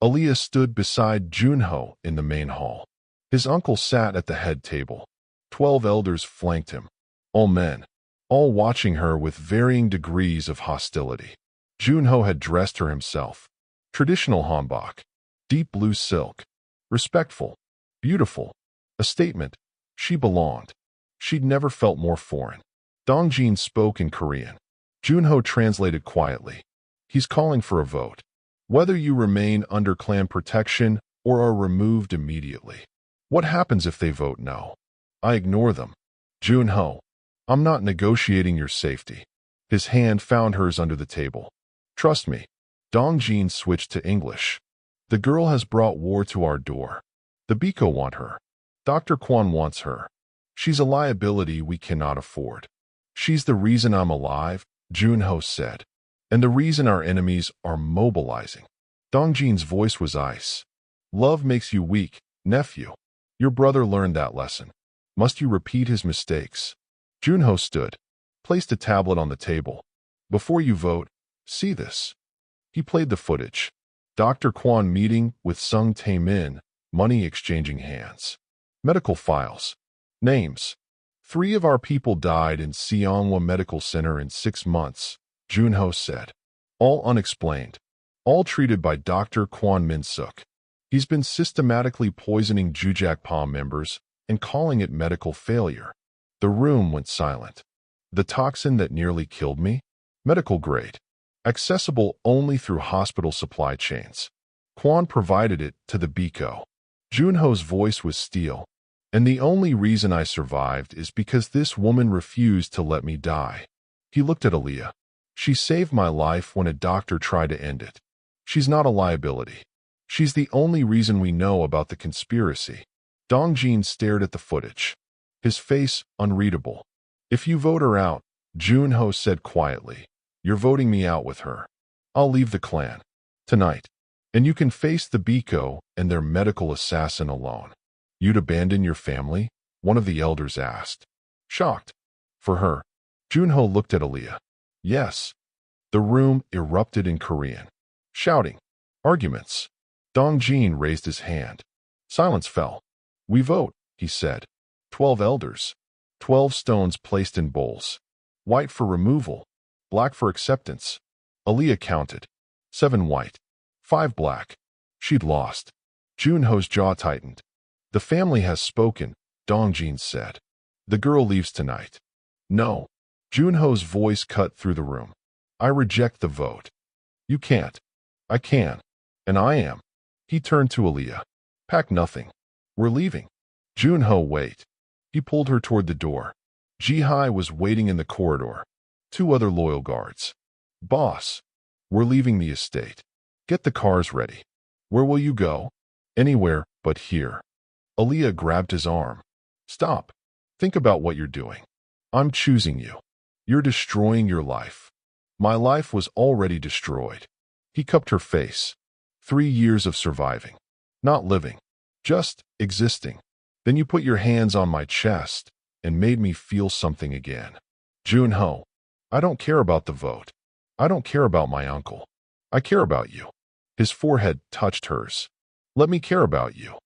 Aaliyah stood beside Junho in the main hall. His uncle sat at the head table. 12 elders flanked him. All men. All watching her with varying degrees of hostility. Junho had dressed her himself. Traditional hanbok. Deep blue silk. Respectful. Beautiful. A statement. She belonged. She'd never felt more foreign. Dongjin spoke in Korean. Junho translated quietly. He's calling for a vote. Whether you remain under clan protection or are removed immediately. What happens if they vote no? I ignore them. Junho. I'm not negotiating your safety. His hand found hers under the table. Trust me. Dongjin switched to English. The girl has brought war to our door. The BICO want her. Dr. Kwon wants her. She's a liability we cannot afford. She's the reason I'm alive, Junho said. And the reason our enemies are mobilizing. Dongjin's voice was ice. Love makes you weak, nephew. Your brother learned that lesson. Must you repeat his mistakes? Junho stood, placed a tablet on the table. Before you vote, see this. He played the footage. Dr. Kwon meeting with Sung Tae-min, money exchanging hands. Medical files. Names. 3 of our people died in Seongwa Medical Center in 6 months, Junho said. All unexplained. All treated by Dr. Kwon Min-suk. He's been systematically poisoning Jujakpa members and calling it medical failure. The room went silent. The toxin that nearly killed me? Medical grade. Accessible only through hospital supply chains. Kwon provided it to the Biko. Junho's voice was steel. And the only reason I survived is because this woman refused to let me die. He looked at Aaliyah. She saved my life when a doctor tried to end it. She's not a liability. She's the only reason we know about the conspiracy. Dongjin stared at the footage. His face unreadable. If you vote her out, Junho said quietly, you're voting me out with her. I'll leave the clan. Tonight. And you can face the Biko and their medical assassin alone. You'd abandon your family? One of the elders asked. Shocked. For her. Junho looked at Aaliyah. Yes. The room erupted in Korean. Shouting. Arguments. Dongjin raised his hand. Silence fell. We vote, he said. 12 elders. 12 stones placed in bowls. White for removal. Black for acceptance. Aaliyah counted. 7 white. 5 black. She'd lost. Junho's jaw tightened. The family has spoken, Dongjin said. The girl leaves tonight. No. Junho's voice cut through the room. I reject the vote. You can't. I can. And I am. He turned to Aaliyah. Pack nothing. We're leaving. Junho, wait. He pulled her toward the door. Jihai was waiting in the corridor. 2 other loyal guards. Boss. We're leaving the estate. Get the cars ready. Where will you go? Anywhere but here. Aaliyah grabbed his arm. Stop. Think about what you're doing. I'm choosing you. You're destroying your life. My life was already destroyed. He cupped her face. 3 years of surviving. Not living. Just existing. Then you put your hands on my chest and made me feel something again. Junho, I don't care about the vote. I don't care about my uncle. I care about you. His forehead touched hers. Let me care about you.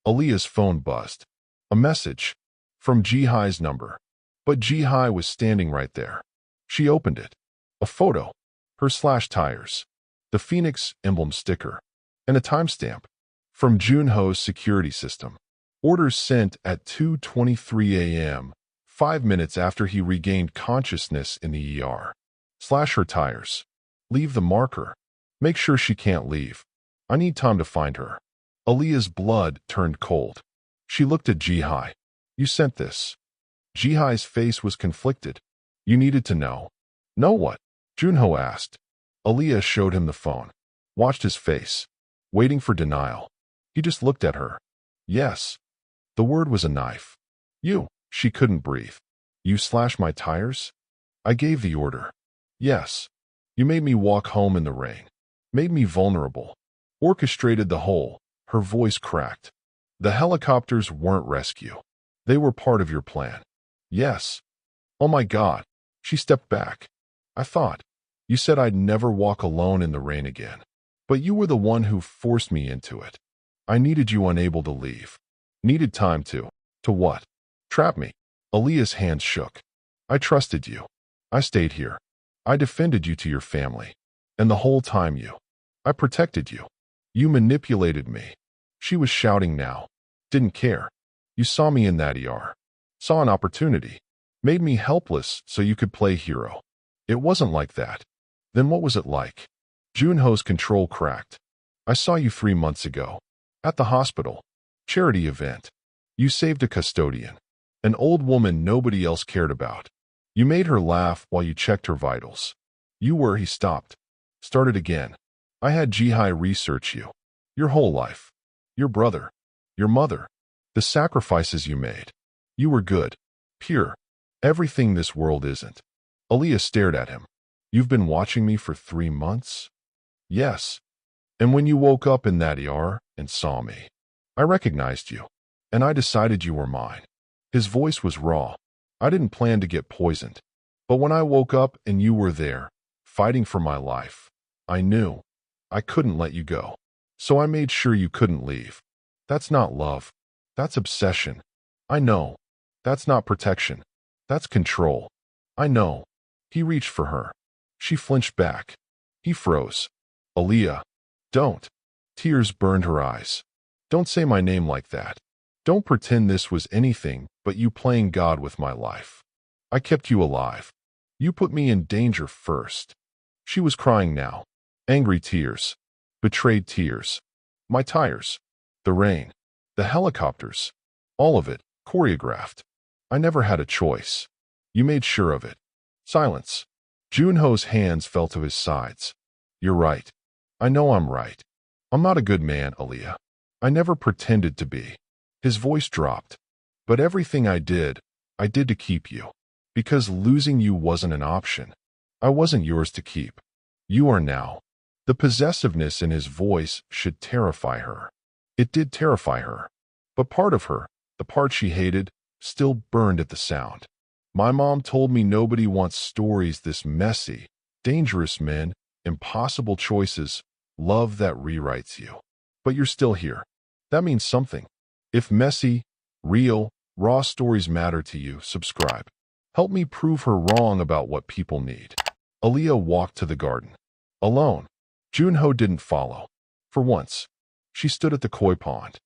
Aaliyah's phone buzzed. A message. From Jihai's number. But Jihai was standing right there. She opened it. A photo. Her slash tires. The Phoenix emblem sticker. And a timestamp. From Junho's security system. Orders sent at 2:23 a.m., 5 minutes after he regained consciousness in the ER. Slash her tires. Leave the marker. Make sure she can't leave. I need time to find her. Aaliyah's blood turned cold. She looked at Jihai. You sent this. Jihai's face was conflicted. You needed to know. Know what? Junho asked. Aaliyah showed him the phone. Watched his face. Waiting for denial. He just looked at her. Yes. The word was a knife. You. She couldn't breathe. You slashed my tires? I gave the order. Yes. You made me walk home in the rain. Made me vulnerable. Orchestrated the whole. Her voice cracked. The helicopters weren't rescue. They were part of your plan. Yes. Oh my God. She stepped back. I thought. You said I'd never walk alone in the rain again. But you were the one who forced me into it. I needed you unable to leave. Needed time to. To what? Trap me. Aaliyah's hands shook. I trusted you. I stayed here. I defended you to your family. And the whole time I protected you. You manipulated me. She was shouting now. Didn't care. You saw me in that ER. Saw an opportunity. Made me helpless so you could play hero. It wasn't like that. Then what was it like? Junho's control cracked. I saw you 3 months ago. At the hospital. Charity event. You saved a custodian. An old woman nobody else cared about. You made her laugh while you checked her vitals. You were. He stopped. Started again. I had Jihai research you. Your whole life. Your brother. Your mother. The sacrifices you made. You were good. Pure. Everything this world isn't. Aaliyah stared at him. You've been watching me for 3 months? Yes. And when you woke up in that ER and saw me, I recognized you. And I decided you were mine. His voice was raw. I didn't plan to get poisoned. But when I woke up and you were there, fighting for my life, I knew I couldn't let you go. So I made sure you couldn't leave. That's not love. That's obsession. I know. That's not protection. That's control. I know. He reached for her. She flinched back. He froze. Aaliyah, don't. Tears burned her eyes. Don't say my name like that. Don't pretend this was anything but you playing God with my life. I kept you alive. You put me in danger first. She was crying now. Angry tears. Betrayed tears. My tires. The rain. The helicopters. All of it, choreographed. I never had a choice. You made sure of it. Silence. Junho's hands fell to his sides. You're right. I know I'm right. I'm not a good man, Aaliyah. I never pretended to be. His voice dropped. But everything I did to keep you. Because losing you wasn't an option. I wasn't yours to keep. You are now. The possessiveness in his voice should terrify her. It did terrify her. But part of her, the part she hated, still burned at the sound. My mom told me nobody wants stories this messy, dangerous men, impossible choices, love that rewrites you. But you're still here. That means something. If messy, real, raw stories matter to you, subscribe. Help me prove her wrong about what people need. Aaliyah walked to the garden. Alone. Junho didn't follow. For once. She stood at the koi pond.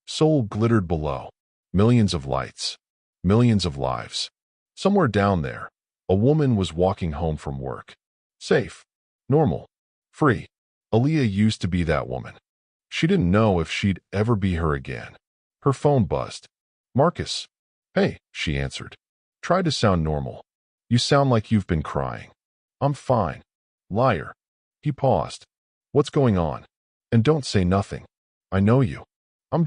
Seoul glittered below. Millions of lights. Millions of lives. Somewhere down there, a woman was walking home from work. Safe. Normal. Free. Aaliyah used to be that woman. She didn't know if she'd ever be her again. Her phone buzzed. Marcus. Hey, she answered. Try to sound normal. You sound like you've been crying. I'm fine. Liar. He paused. What's going on? And don't say nothing. I know you. I'm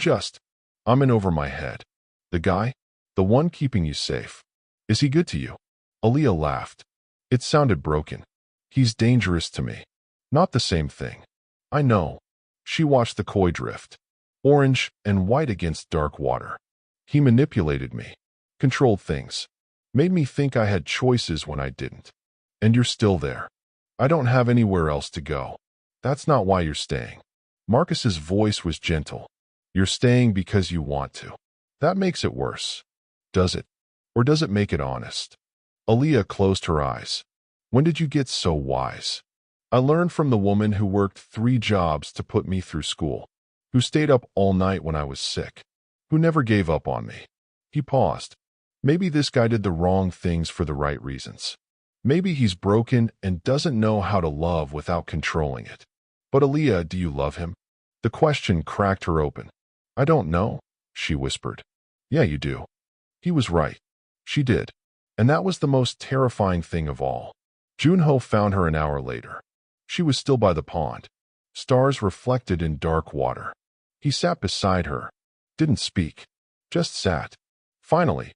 in over my head. The guy? The one keeping you safe. Is he good to you? Aaliyah laughed. It sounded broken. He's dangerous to me. Not the same thing. I know. She watched the koi drift. Orange and white against dark water. He manipulated me. Controlled things. Made me think I had choices when I didn't. And you're still there. I don't have anywhere else to go. That's not why you're staying. Marcus's voice was gentle. You're staying because you want to. That makes it worse. Does it? Or does it make it honest? Aaliyah closed her eyes. When did you get so wise? I learned from the woman who worked 3 jobs to put me through school, who stayed up all night when I was sick, who never gave up on me. He paused. Maybe this guy did the wrong things for the right reasons. Maybe he's broken and doesn't know how to love without controlling it. But Aaliyah, do you love him? The question cracked her open. I don't know, she whispered. Yeah, you do. He was right. She did. And that was the most terrifying thing of all. Junho found her an hour later. She was still by the pond. Stars reflected in dark water. He sat beside her. Didn't speak. Just sat. Finally,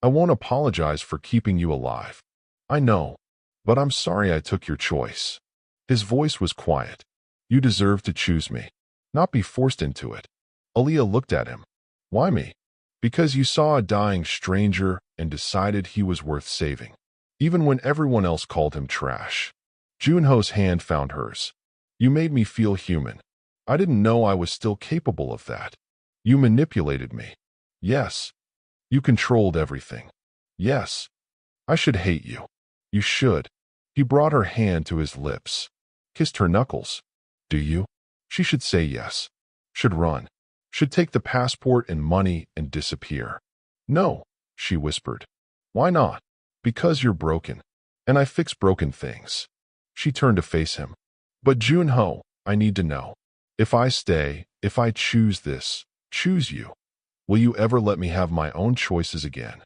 I won't apologize for keeping you alive. I know. But I'm sorry I took your choice. His voice was quiet. You deserve to choose me. Not be forced into it. Aaliyah looked at him. Why me? Because you saw a dying stranger and decided he was worth saving. Even when everyone else called him trash. Junho's hand found hers. You made me feel human. I didn't know I was still capable of that. You manipulated me. Yes. You controlled everything. Yes. I should hate you. You should. He brought her hand to his lips. Kissed her knuckles. Do you? She should say yes. Should run. Should take the passport and money and disappear. No, she whispered. Why not? Because you're broken. And I fix broken things. She turned to face him. But Junho, I need to know. If I stay, if I choose this, choose you, will you ever let me have my own choices again?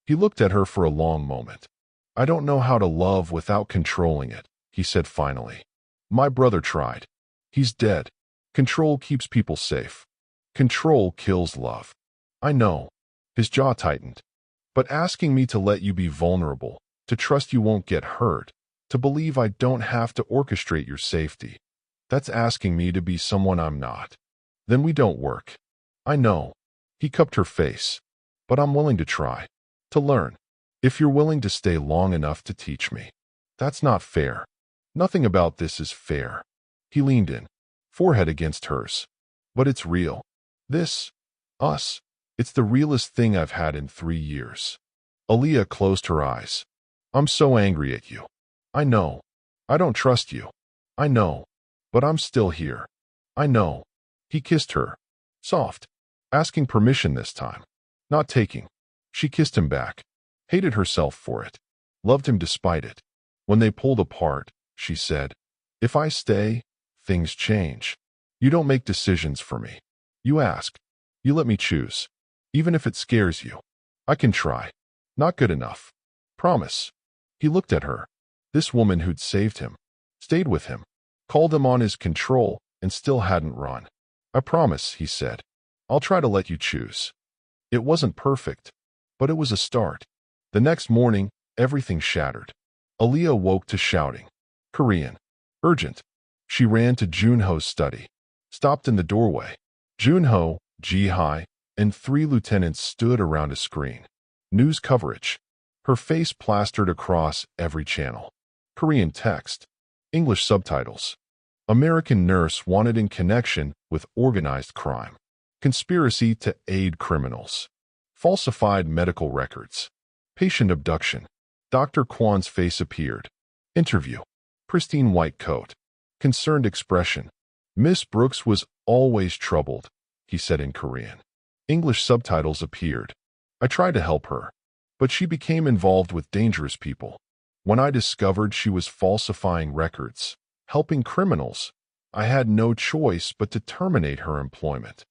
He looked at her for a long moment. I don't know how to love without controlling it, he said finally. My brother tried. He's dead. Control keeps people safe. Control kills love. I know. His jaw tightened. But asking me to let you be vulnerable, to trust you won't get hurt, to believe I don't have to orchestrate your safety, that's asking me to be someone I'm not. Then we don't work. I know. He cupped her face. But I'm willing to try. To learn. If you're willing to stay long enough to teach me. That's not fair. Nothing about this is fair. He leaned in, forehead against hers. But it's real. This, us, it's the realest thing I've had in 3 years. Aaliyah closed her eyes. I'm so angry at you. I know. I don't trust you. I know. But I'm still here. I know. He kissed her. Soft. Asking permission this time. Not taking. She kissed him back. Hated herself for it. Loved him despite it. When they pulled apart, she said, if I stay, things change. You don't make decisions for me. You ask. You let me choose. Even if it scares you. I can try. Not good enough. Promise. He looked at her. This woman who'd saved him. Stayed with him. Called him on his control and still hadn't run. I promise, he said. I'll try to let you choose. It wasn't perfect, but it was a start. The next morning, everything shattered. Aaliyah woke to shouting. Korean. Urgent. She ran to Junho's study. Stopped in the doorway. Junho, Ji-hai, and 3 lieutenants stood around a screen. News coverage. Her face plastered across every channel. Korean text. English subtitles. American nurse wanted in connection with organized crime. Conspiracy to aid criminals. Falsified medical records. Patient abduction. Dr. Kwan's face appeared. Interview. Pristine white coat. Concerned expression. Miss Brooks was always troubled, he said in Korean. English subtitles appeared. I tried to help her, but she became involved with dangerous people. When I discovered she was falsifying records, helping criminals, I had no choice but to terminate her employment.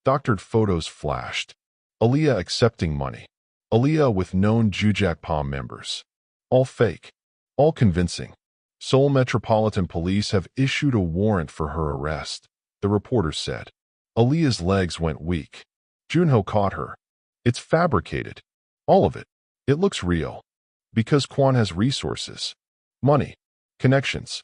Doctored photos flashed. Aaliyah accepting money. Aaliyah with known Jujakpa members. All fake. All convincing. Seoul Metropolitan Police have issued a warrant for her arrest, the reporter said. Aaliyah's legs went weak. Junho caught her. It's fabricated. All of it. It looks real. Because Kwan has resources. Money. Connections.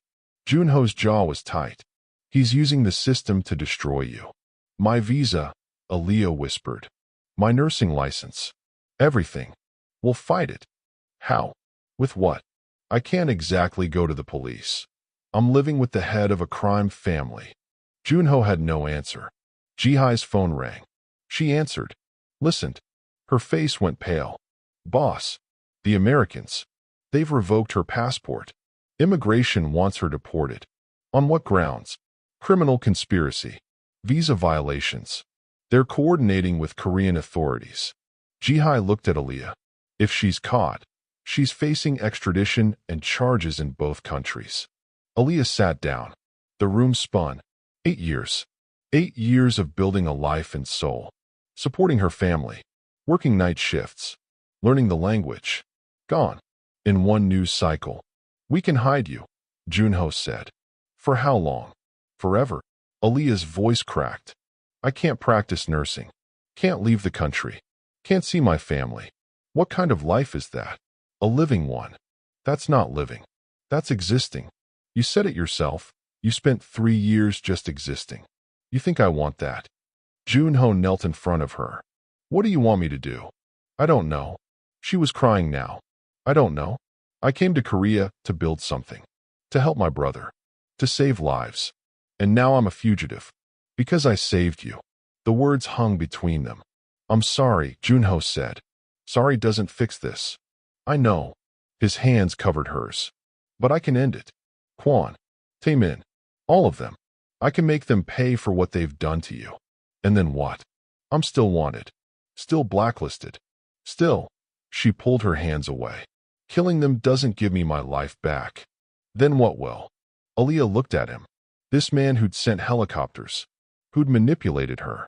Junho's jaw was tight. He's using the system to destroy you. My visa, Aaliyah whispered. My nursing license. Everything. We'll fight it. How? With what? I can't exactly go to the police. I'm living with the head of a crime family. Junho had no answer. Ji-hai's phone rang. She answered. Listened. Her face went pale. Boss. The Americans. They've revoked her passport. Immigration wants her deported. On what grounds? Criminal conspiracy. Visa violations. They're coordinating with Korean authorities. Ji-hai looked at Aaliyah. If she's caught, she's facing extradition and charges in both countries. Aaliyah sat down. The room spun. 8 years. 8 years of building a life in Seoul. Supporting her family. Working night shifts. Learning the language. Gone. In one news cycle. We can hide you, Junho said. For how long? Forever. Aaliyah's voice cracked. I can't practice nursing. Can't leave the country. Can't see my family. What kind of life is that? A living one. That's not living. That's existing. You said it yourself. You spent 3 years just existing. You think I want that? Junho knelt in front of her. What do you want me to do? I don't know. She was crying now. I don't know. I came to Korea to build something. To help my brother. To save lives. And now I'm a fugitive. Because I saved you. The words hung between them. I'm sorry, Junho said. Sorry doesn't fix this. I know. His hands covered hers. But I can end it. Kwan. Taemin. All of them. I can make them pay for what they've done to you. And then what? I'm still wanted. Still blacklisted. Still. She pulled her hands away. Killing them doesn't give me my life back. Then what will? Aaliyah looked at him. This man who'd sent helicopters. Who'd manipulated her.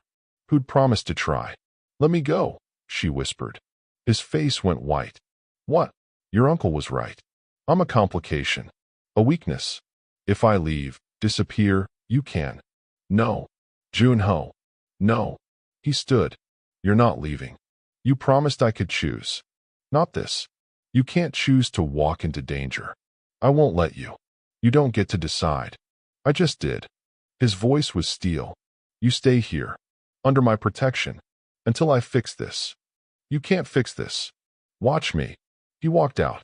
Who'd promised to try. Let me go, she whispered. His face went white. What? Your uncle was right. I'm a complication. A weakness. If I leave, disappear, you can. No. Junho. No. He stood. You're not leaving. You promised I could choose. Not this. You can't choose to walk into danger. I won't let you. You don't get to decide. I just did. His voice was steel. You stay here. Under my protection. Until I fix this. You can't fix this. Watch me. He walked out.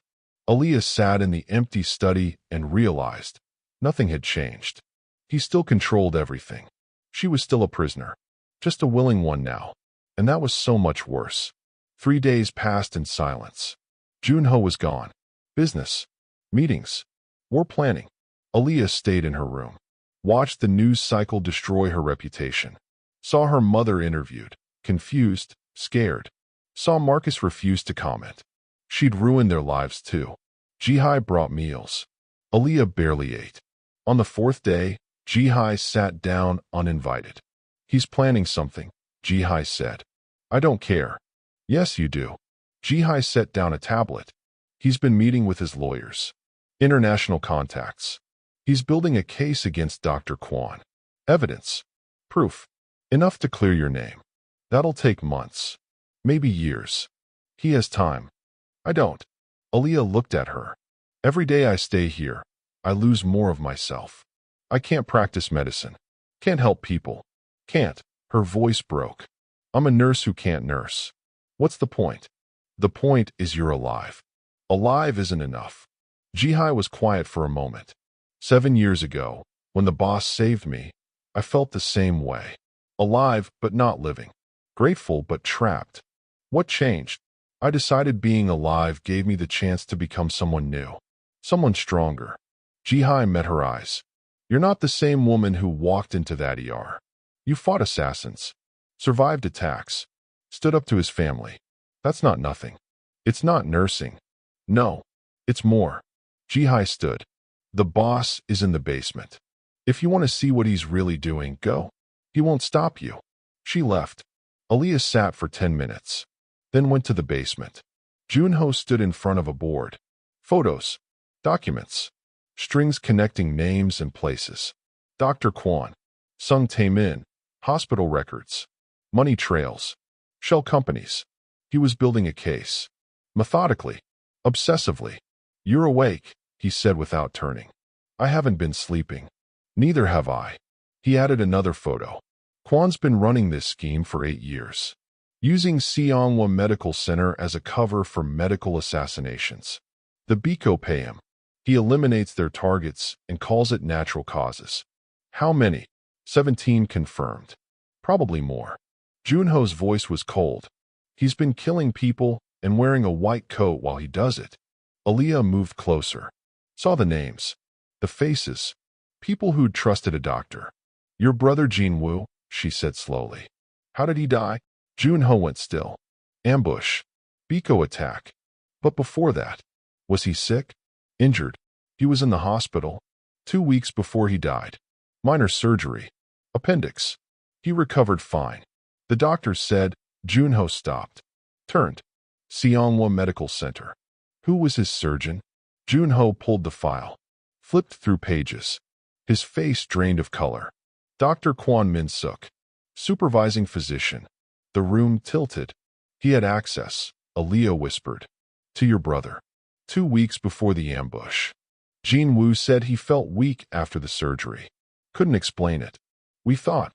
Aaliyah sat in the empty study and realized nothing had changed. He still controlled everything. She was still a prisoner. Just a willing one now. And that was so much worse. 3 days passed in silence. Junho was gone. Business, meetings, war planning. Aaliyah stayed in her room. Watched the news cycle destroy her reputation. Saw her mother interviewed, confused, scared. Saw Marcus refuse to comment. She'd ruined their lives too. Jihai brought meals. Aaliyah barely ate. On the 4th day, Jihai sat down uninvited. He's planning something, Jihai said. I don't care. Yes, you do. Jihai set down a tablet. He's been meeting with his lawyers. International contacts. He's building a case against Dr. Kwon. Evidence. Proof. Enough to clear your name. That'll take months. Maybe years. He has time. I don't. Aaliyah looked at her. Every day I stay here, I lose more of myself. I can't practice medicine. Can't help people. Can't. Her voice broke. I'm a nurse who can't nurse. What's the point? The point is you're alive. Alive isn't enough. Jihai was quiet for a moment. 7 years ago, when the boss saved me, I felt the same way. Alive, but not living. Grateful, but trapped. What changed? I decided being alive gave me the chance to become someone new. Someone stronger. Jihai met her eyes. You're not the same woman who walked into that ER. You fought assassins. Survived attacks. Stood up to his family. That's not nothing. It's not nursing. No. It's more. Jihai stood. The boss is in the basement. If you want to see what he's really doing, go. He won't stop you. She left. Aaliyah sat for 10 minutes. Then went to the basement. Junho stood in front of a board. Photos. Documents. Strings connecting names and places. Dr. Kwon. Sung Tae-min. Hospital records. Money trails. Shell companies. He was building a case. Methodically. Obsessively. You're awake, he said without turning. I haven't been sleeping. Neither have I. He added another photo. Kwon's been running this scheme for 8 years. Using Seonghwa Medical Center as a cover for medical assassinations. The Biko pay him. He eliminates their targets and calls it natural causes. How many? 17 confirmed. Probably more. Junho's voice was cold. He's been killing people and wearing a white coat while he does it. Aaliyah moved closer. Saw the names. The faces. People who'd trusted a doctor. Your brother Jin-woo, she said slowly. How did he die? Junho went still. Ambush. Biko attack. But before that, was he sick? Injured. He was in the hospital. 2 weeks before he died. Minor surgery. Appendix. He recovered fine. The doctor said. Junho stopped. Turned. Seonghwa Medical Center. Who was his surgeon? Junho pulled the file. Flipped through pages. His face drained of color. Dr. Kwon Min-suk. Supervising physician. The room tilted. He had access, Aaliyah whispered. To your brother. 2 weeks before the ambush. Jin-woo said he felt weak after the surgery. Couldn't explain it. We thought.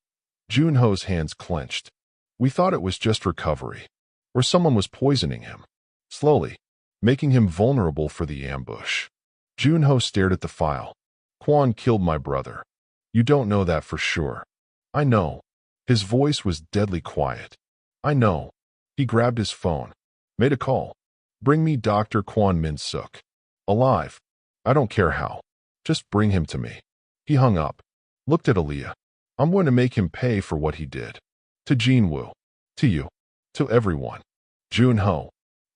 Junho's hands clenched. We thought it was just recovery. Or someone was poisoning him. Slowly. Making him vulnerable for the ambush. Junho stared at the file. Kwon killed my brother. You don't know that for sure. I know. His voice was deadly quiet. I know. He grabbed his phone. Made a call. Bring me Dr. Kwon Min-suk. Alive. I don't care how. Just bring him to me. He hung up. Looked at Aaliyah. I'm going to make him pay for what he did. To Jin-woo. To you. To everyone. Junho.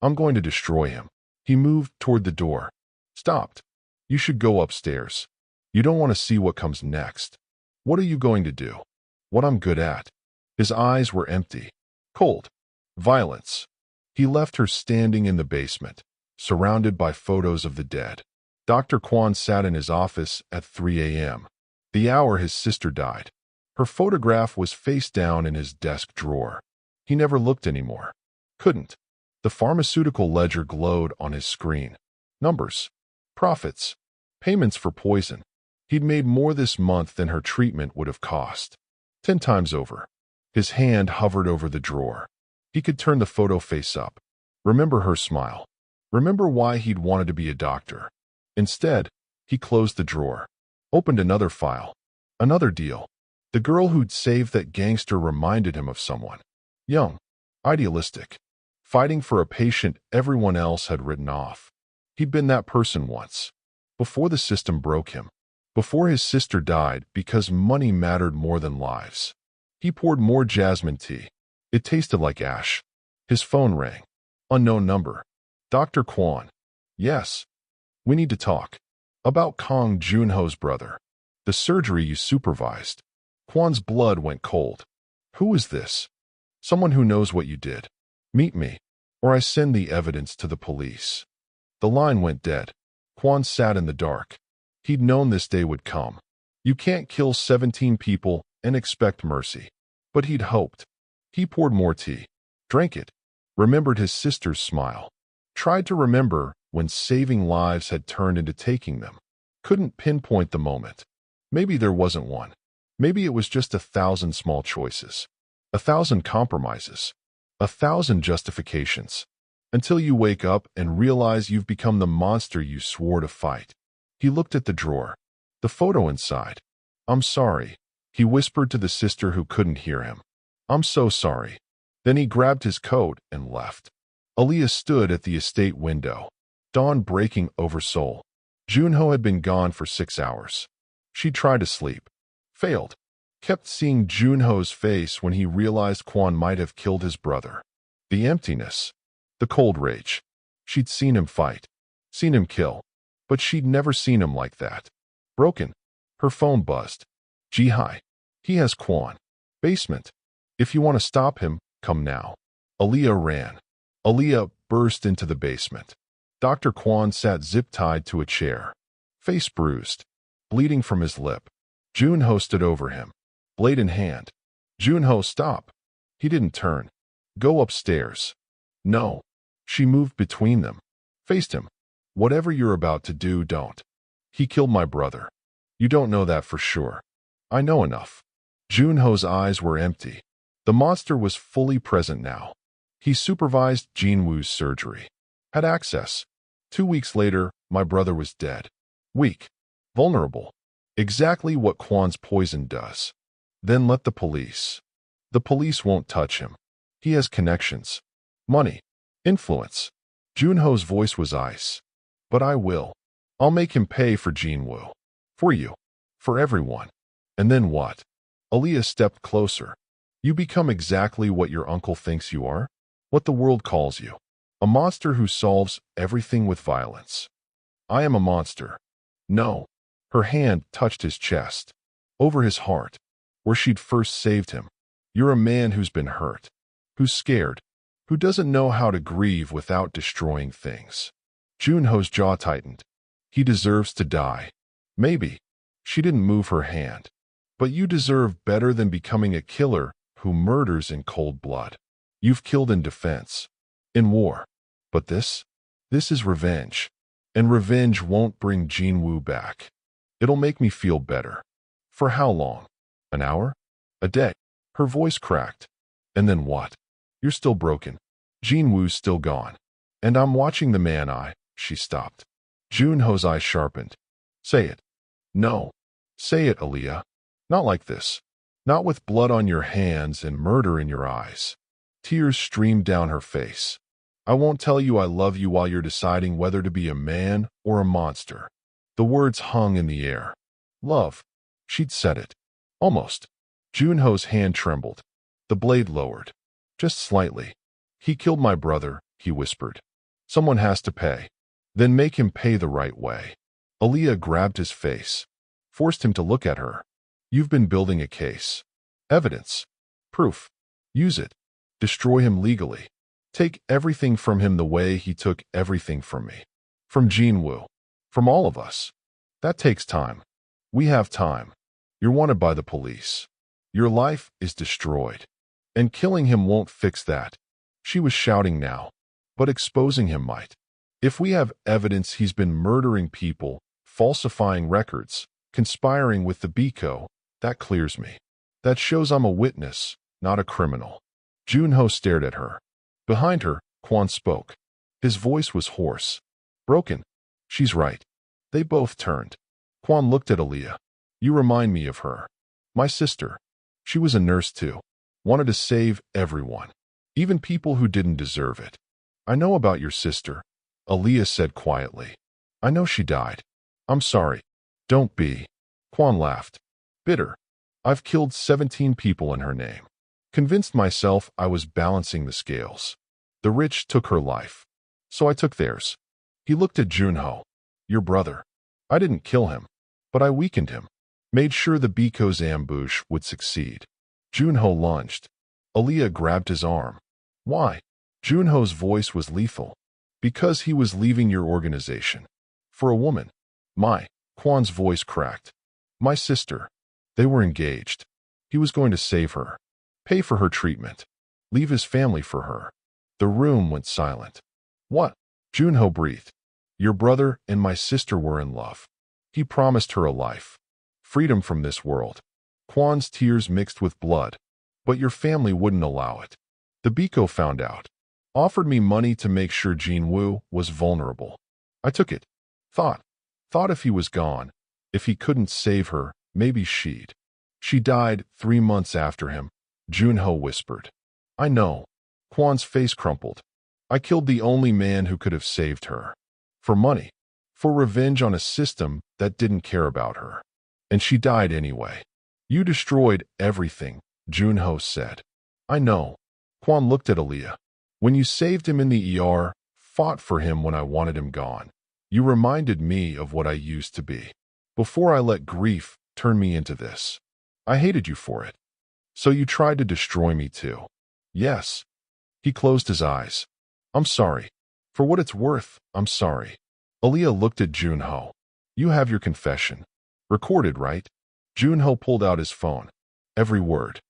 I'm going to destroy him. He moved toward the door. Stopped. You should go upstairs. You don't want to see what comes next. What are you going to do? What I'm good at. His eyes were empty. Cold. Violence. He left her standing in the basement, surrounded by photos of the dead. Dr. Kwon sat in his office at 3 a.m. The hour his sister died. Her photograph was face down in his desk drawer. He never looked anymore. Couldn't. The pharmaceutical ledger glowed on his screen. Numbers. Profits. Payments for poison. He'd made more this month than her treatment would have cost. 10 times over. His hand hovered over the drawer. He could turn the photo face up. Remember her smile. Remember why he'd wanted to be a doctor. Instead, he closed the drawer. Opened another file. Another deal. The girl who'd saved that gangster reminded him of someone. Young. Idealistic. fighting for a patient everyone else had written off. He'd been that person once, before the system broke him, before his sister died because money mattered more than lives. He poured more jasmine tea. It tasted like ash. His phone rang. Unknown number. Dr. Kwon. Yes. We need to talk. About Kong Junho's brother. The surgery you supervised. Kwon's blood went cold. Who is this? Someone who knows what you did. Meet me, or I send the evidence to the police. The line went dead. Kwon sat in the dark. He'd known this day would come. You can't kill 17 people and expect mercy. But he'd hoped. He poured more tea. Drank it. Remembered his sister's smile. Tried to remember when saving lives had turned into taking them. Couldn't pinpoint the moment. Maybe there wasn't one. Maybe it was just 1,000 small choices. 1,000 compromises. 1,000 justifications. Until you wake up and realize you've become the monster you swore to fight. He looked at the drawer. The photo inside. I'm sorry. He whispered to the sister who couldn't hear him. I'm so sorry. Then he grabbed his coat and left. Aaliyah stood at the estate window. Dawn breaking over Seoul. Junho had been gone for 6 hours. She tried to sleep. Failed. Kept seeing Junho's face when he realized Kwon might have killed his brother. The emptiness. The cold rage. She'd seen him fight. Seen him kill. But she'd never seen him like that. Broken. Her phone buzzed. Ji-hi. He has Kwon. Basement. If you want to stop him, come now. Aaliyah ran. Aaliyah burst into the basement. Dr. Kwon sat zip-tied to a chair. Face bruised. Bleeding from his lip. Junho stood over him. Blade in hand. Junho, stop. He didn't turn. Go upstairs. No. She moved between them. Faced him. Whatever you're about to do, don't. He killed my brother. You don't know that for sure. I know enough. Junho's eyes were empty. The monster was fully present now. He supervised Jinwoo's surgery. Had access. 2 weeks later, my brother was dead. Weak. Vulnerable. Exactly what Kwon's poison does. Then let the police. The police won't touch him. He has connections. Money. Influence. Junho's voice was ice. But I will. I'll make him pay for Jinwoo. For you. For everyone. And then what? Aaliyah stepped closer. You become exactly what your uncle thinks you are. What the world calls you. A monster who solves everything with violence. I am a monster. No. Her hand touched his chest. Over his heart. Where she'd first saved him. You're a man who's been hurt. Who's scared. Who doesn't know how to grieve without destroying things. Junho's jaw tightened. He deserves to die. Maybe. She didn't move her hand. But you deserve better than becoming a killer who murders in cold blood. You've killed in defense. In war. But this is revenge. And revenge won't bring Jinwoo back. It'll make me feel better. For how long? An hour? A day? Her voice cracked. And then what? You're still broken. Jinwoo's still gone. And I'm watching the man she stopped. Junho's eyes sharpened. Say it. No. Say it, Aaliyah. Not like this. Not with blood on your hands and murder in your eyes. Tears streamed down her face. I won't tell you I love you while you're deciding whether to be a man or a monster. The words hung in the air. Love. She'd said it. Almost. Junho's hand trembled. The blade lowered. Just slightly. He killed my brother, he whispered. Someone has to pay. Then make him pay the right way. Aaliyah grabbed his face. Forced him to look at her. You've been building a case. Evidence. Proof. Use it. Destroy him legally. Take everything from him the way he took everything from me. From Jinwoo. From all of us. That takes time. We have time. You're wanted by the police. Your life is destroyed. And killing him won't fix that. She was shouting now. But exposing him might. If we have evidence he's been murdering people, falsifying records, conspiring with the Biko, that clears me. That shows I'm a witness, not a criminal. Junho stared at her. Behind her, Kwon spoke. His voice was hoarse. Broken. She's right. They both turned. Kwon looked at Aaliyah. You remind me of her. My sister. She was a nurse too. Wanted to save everyone. even people who didn't deserve it. I know about your sister, Aaliyah said quietly. I know she died. I'm sorry. Don't be. Quan laughed. Bitter. I've killed 17 people in her name. Convinced myself I was balancing the scales. The rich took her life. So I took theirs. He looked at Junho. Your brother. I didn't kill him, but I weakened him. Made sure the Biko's ambush would succeed. Junho lunged. Aaliyah grabbed his arm. Why? Junho's voice was lethal. Because he was leaving your organization. For a woman. Quan's voice cracked. My sister. They were engaged. He was going to save her. Pay for her treatment. Leave his family for her. The room went silent. What? Junho breathed. Your brother and my sister were in love. He promised her a life. Freedom from this world. Quan's tears mixed with blood. But your family wouldn't allow it. The Biko found out. Offered me money to make sure Jinwoo was vulnerable. I took it. Thought if he was gone, if he couldn't save her, maybe she'd. She died 3 months after him, Junho whispered. I know. Quan's face crumpled. I killed the only man who could have saved her. For money. For revenge on a system that didn't care about her. And she died anyway. You destroyed everything, Junho said. I know. Quan looked at Aaliyah. When you saved him in the ER, fought for him when I wanted him gone. You reminded me of what I used to be. Before I let grief turn me into this. I hated you for it. So you tried to destroy me too. Yes. He closed his eyes. I'm sorry. For what it's worth, I'm sorry. Aaliyah looked at Junho. You have your confession. Recorded, right? Junho pulled out his phone. Every word.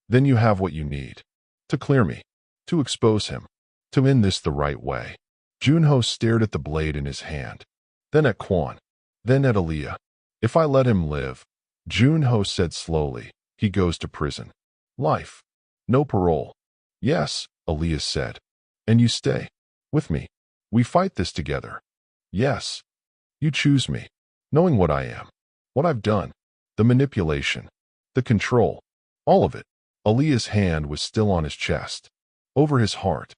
Then you have what you need. To clear me. To expose him. To end this the right way. Junho stared at the blade in his hand. Then at Quan. Then at Aaliyah. If I let him live, Junho said slowly, he goes to prison. Life. No parole. Yes, Aaliyah said. And you stay. With me. We fight this together. Yes. You choose me. Knowing what I am. What I've done. The manipulation. The control. All of it. Aaliyah's hand was still on his chest. Over his heart.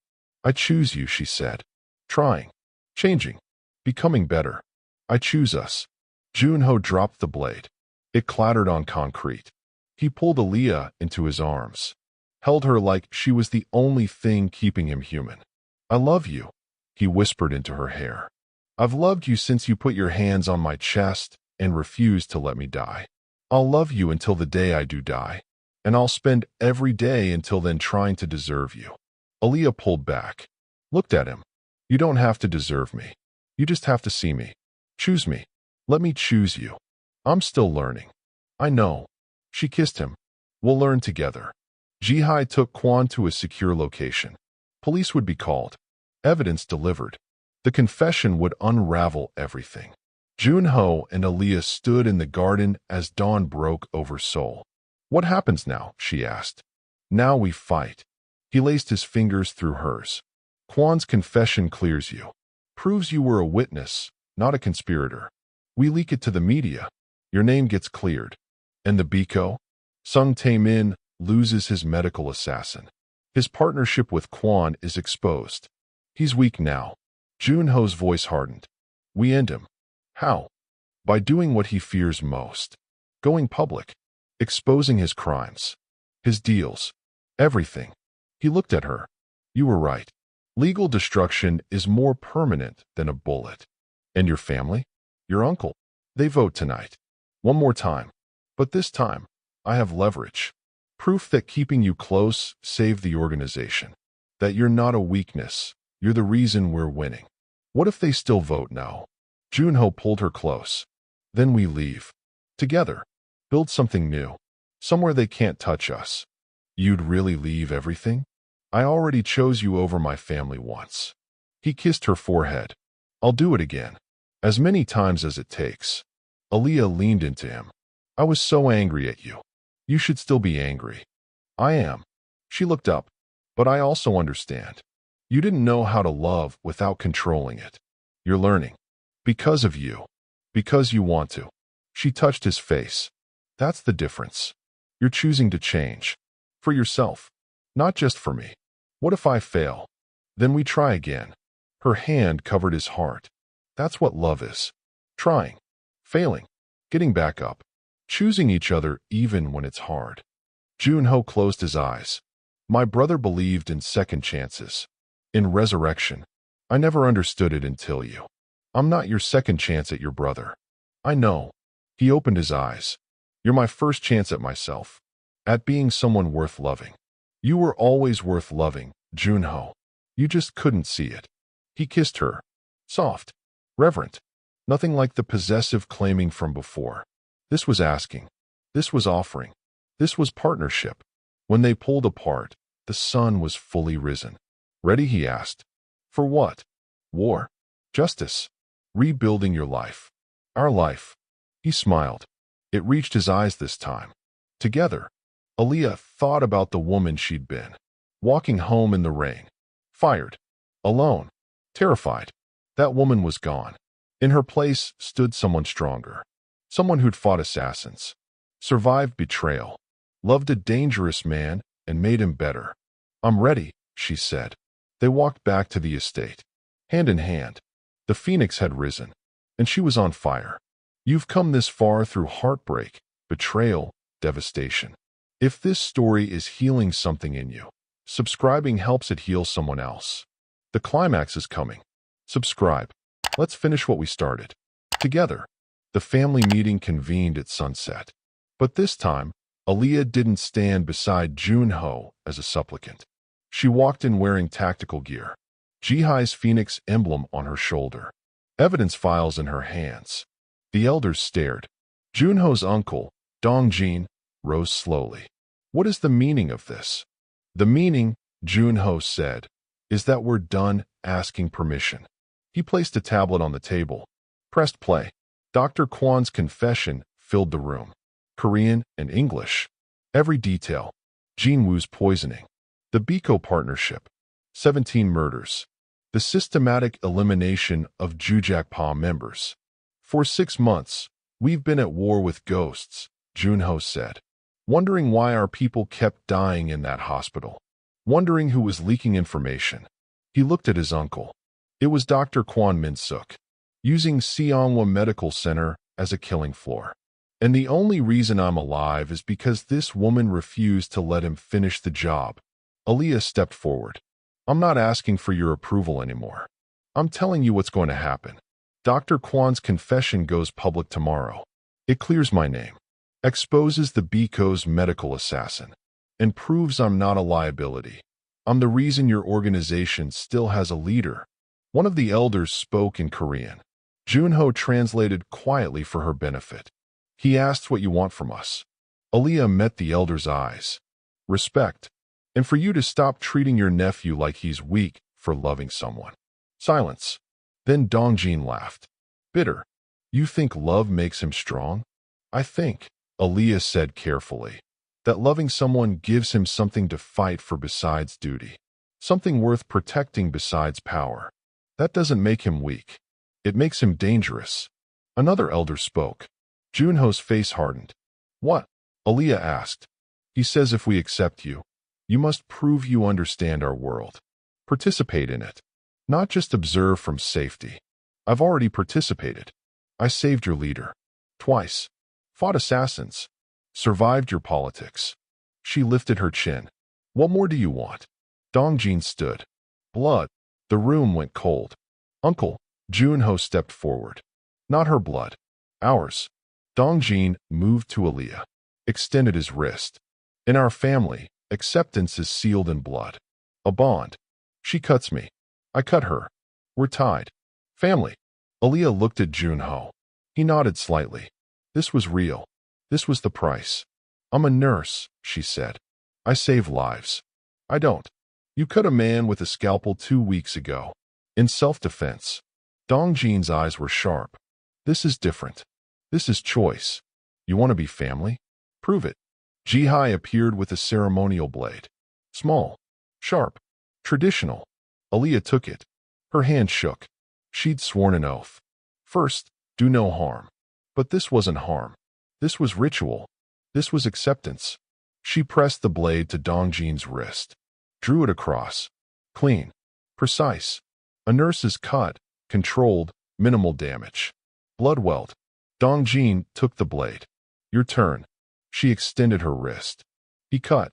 I choose you, she said. Trying. Changing. Becoming better. I choose us. Junho dropped the blade. It clattered on concrete. He pulled Aaliyah into his arms. Held her like she was the only thing keeping him human. I love you, he whispered into her hair. I've loved you since you put your hands on my chest and refused to let me die. I'll love you until the day I do die. And I'll spend every day until then trying to deserve you. Aaliyah pulled back. Looked at him. You don't have to deserve me. You just have to see me. Choose me. Let me choose you. I'm still learning. I know. She kissed him. We'll learn together. Jihai took Quan to a secure location. Police would be called. Evidence delivered. The confession would unravel everything. Junho and Aaliyah stood in the garden as dawn broke over Seoul. What happens now? She asked. Now we fight. He laced his fingers through hers. Quan's confession clears you. Proves you were a witness, not a conspirator. We leak it to the media. Your name gets cleared. And the Biko? Sung Tae-min loses his medical assassin. His partnership with Quan is exposed. He's weak now. Junho's voice hardened. We end him. How? By doing what he fears most. Going public. Exposing his crimes. His deals. Everything. He looked at her. You were right. Legal destruction is more permanent than a bullet. And your family? Your uncle? They vote tonight. One more time. But this time, I have leverage. Proof that keeping you close saved the organization. That you're not a weakness. You're the reason we're winning. What if they still vote no? Junho pulled her close. Then we leave. Together. Build something new. Somewhere they can't touch us. You'd really leave everything? I already chose you over my family once. He kissed her forehead. I'll do it again. As many times as it takes. Aaliyah leaned into him. I was so angry at you. You should still be angry. I am. She looked up. But I also understand. You didn't know how to love without controlling it. You're learning. Because of you. Because you want to. She touched his face. That's the difference. You're choosing to change. For yourself. Not just for me. What if I fail? Then we try again. Her hand covered his heart. That's what love is. Trying, failing, getting back up, choosing each other even when it's hard. Junho closed his eyes. My brother believed in second chances, in resurrection. I never understood it until you. I'm not your second chance at your brother. I know. He opened his eyes. You're my first chance at myself, at being someone worth loving. You were always worth loving, Junho. You just couldn't see it. He kissed her. Soft, reverent, nothing like the possessive claiming from before. This was asking. This was offering. This was partnership. When they pulled apart, the sun was fully risen. Ready, he asked. For what? War. Justice. Rebuilding your life. Our life. He smiled. It reached his eyes this time. Together, Aaliyah thought about the woman she'd been. Walking home in the rain. Fired. Alone. Terrified. That woman was gone. In her place stood someone stronger. Someone who'd fought assassins. Survived betrayal. Loved a dangerous man and made him better. I'm ready, she said. They walked back to the estate. Hand in hand. The phoenix had risen, and she was on fire. You've come this far through heartbreak, betrayal, devastation. If this story is healing something in you, subscribing helps it heal someone else. The climax is coming. Subscribe. Let's finish what we started. Together. The family meeting convened at sunset. But this time, Aaliyah didn't stand beside Junho as a supplicant. She walked in wearing tactical gear, Jihai's phoenix emblem on her shoulder, evidence files in her hands. The elders stared. Junho's uncle, Dongjin, rose slowly. What is the meaning of this? The meaning, Junho said, is that we're done asking permission. He placed a tablet on the table, pressed play. Dr. Kwan's confession filled the room. Korean and English. Every detail. Jinwoo's poisoning. The Biko partnership. 17 murders. The systematic elimination of Jujakpa members. For 6 months, we've been at war with ghosts, Junho said. Wondering why our people kept dying in that hospital. Wondering who was leaking information. He looked at his uncle. It was Dr. Kwon Min-suk, using Seongwa Medical Center as a killing floor. And the only reason I'm alive is because this woman refused to let him finish the job. Aaliyah stepped forward. I'm not asking for your approval anymore. I'm telling you what's going to happen. Dr. Kwan's confession goes public tomorrow. It clears my name, exposes the Biko's medical assassin, and proves I'm not a liability. I'm the reason your organization still has a leader. One of the elders spoke in Korean. Junho translated quietly for her benefit. He asked what you want from us. Aaliyah met the elder's eyes. Respect. And for you to stop treating your nephew like he's weak for loving someone. Silence. Then Dongjin laughed. Bitter. You think love makes him strong? I think, Aaliyah said carefully, that loving someone gives him something to fight for besides duty. Something worth protecting besides power. That doesn't make him weak. It makes him dangerous. Another elder spoke. Junho's face hardened. What? Aaliyah asked. He says if we accept you, you must prove you understand our world. Participate in it. Not just observe from safety. I've already participated. I saved your leader. Twice. Fought assassins. Survived your politics. She lifted her chin. What more do you want? Dongjin stood. Blood. The room went cold. Uncle, Junho stepped forward. Not her blood. Ours. Dongjin moved to Aaliyah. Extended his wrist. In our family, acceptance is sealed in blood. A bond. She cuts me. I cut her. We're tied. Family. Aaliyah looked at Junho. He nodded slightly. This was real. This was the price. I'm a nurse, she said. I save lives. I don't. You cut a man with a scalpel 2 weeks ago. In self-defense. Dongjin's eyes were sharp. This is different. This is choice. You want to be family? Prove it. Jihai appeared with a ceremonial blade. Small. Sharp. Traditional. Aaliyah took it. Her hand shook. She'd sworn an oath. First, do no harm. But this wasn't harm. This was ritual. This was acceptance. She pressed the blade to Dongjin's wrist. drew it across. Clean. Precise. A nurse's cut. Controlled. Minimal damage. Blood welled. Dongjin took the blade. Your turn. She extended her wrist. He cut.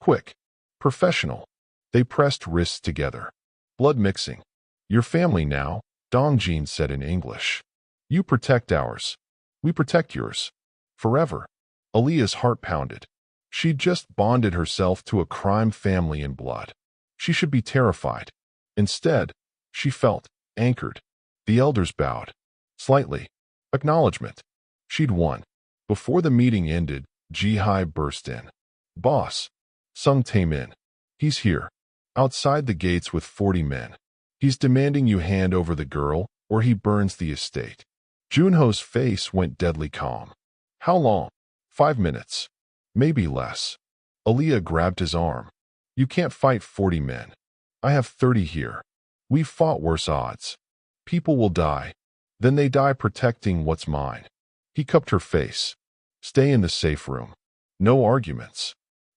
Quick. Professional. They pressed wrists together. Blood mixing. Your family now, Dongjin said in English. You protect ours. We protect yours. Forever. Aaliyah's heart pounded. She'd just bonded herself to a crime family in blood. She should be terrified. Instead, she felt anchored. The elders bowed. Slightly. Acknowledgement. She'd won. Before the meeting ended, Jihai burst in. Boss. Sung Tae-min. He's here. Outside the gates with 40 men. He's demanding you hand over the girl, or he burns the estate. Junho's face went deadly calm. How long? 5 minutes. Maybe less. Aaliyah grabbed his arm. You can't fight 40 men. I have 30 here. We've fought worse odds. People will die. Then they die protecting what's mine. He cupped her face. Stay in the safe room. No arguments.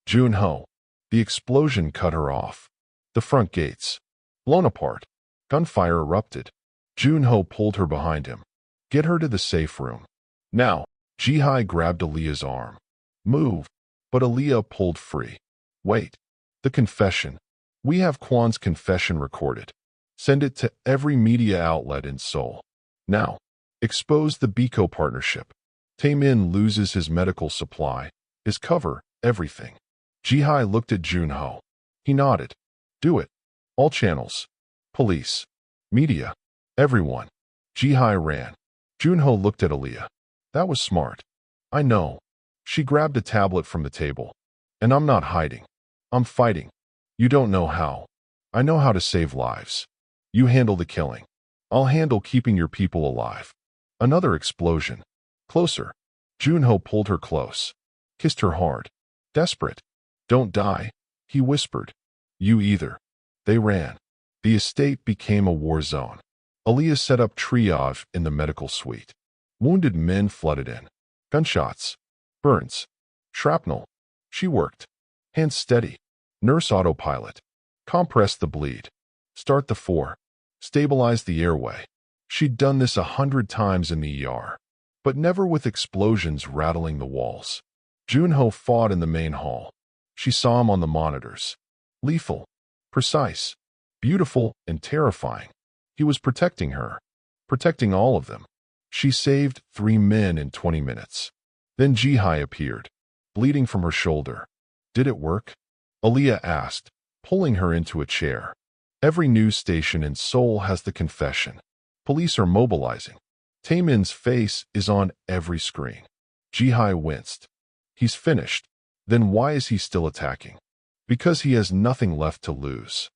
Junho. The explosion cut her off. The front gates. Blown apart. Gunfire erupted. Junho pulled her behind him. Get her to the safe room. Now. Jihai grabbed Aaliyah's arm. Move. But Aaliyah pulled free. Wait. The confession. We have Kwan's confession recorded. Send it to every media outlet in Seoul. Now. Expose the Biko partnership. Tae-min loses his medical supply, his cover, everything. Jihai looked at Junho. He nodded. Do it. All channels. Police. Media. Everyone. Jihai ran. Junho looked at Aaliyah. That was smart. I know. She grabbed a tablet from the table. And I'm not hiding. I'm fighting. You don't know how. I know how to save lives. You handle the killing. I'll handle keeping your people alive. Another explosion. Closer. Junho pulled her close. Kissed her hard. Desperate. Don't die, he whispered. You either. They ran. The estate became a war zone. Aaliyah set up triage in the medical suite. Wounded men flooded in. Gunshots. Burns. Shrapnel. She worked. Hands steady. Nurse autopilot. Compress the bleed. Start the 4. Stabilize the airway. She'd done this 100 times in the ER. But never with explosions rattling the walls. Junho fought in the main hall. She saw him on the monitors. Lethal. Precise. Beautiful and terrifying. He was protecting her. Protecting all of them. She saved 3 men in 20 minutes. Then Jihai appeared, bleeding from her shoulder. Did it work? Aaliyah asked, pulling her into a chair. Every news station in Seoul has the confession. Police are mobilizing. Tae-min's face is on every screen. Jihai winced. He's finished. Then why is he still attacking? Because he has nothing left to lose.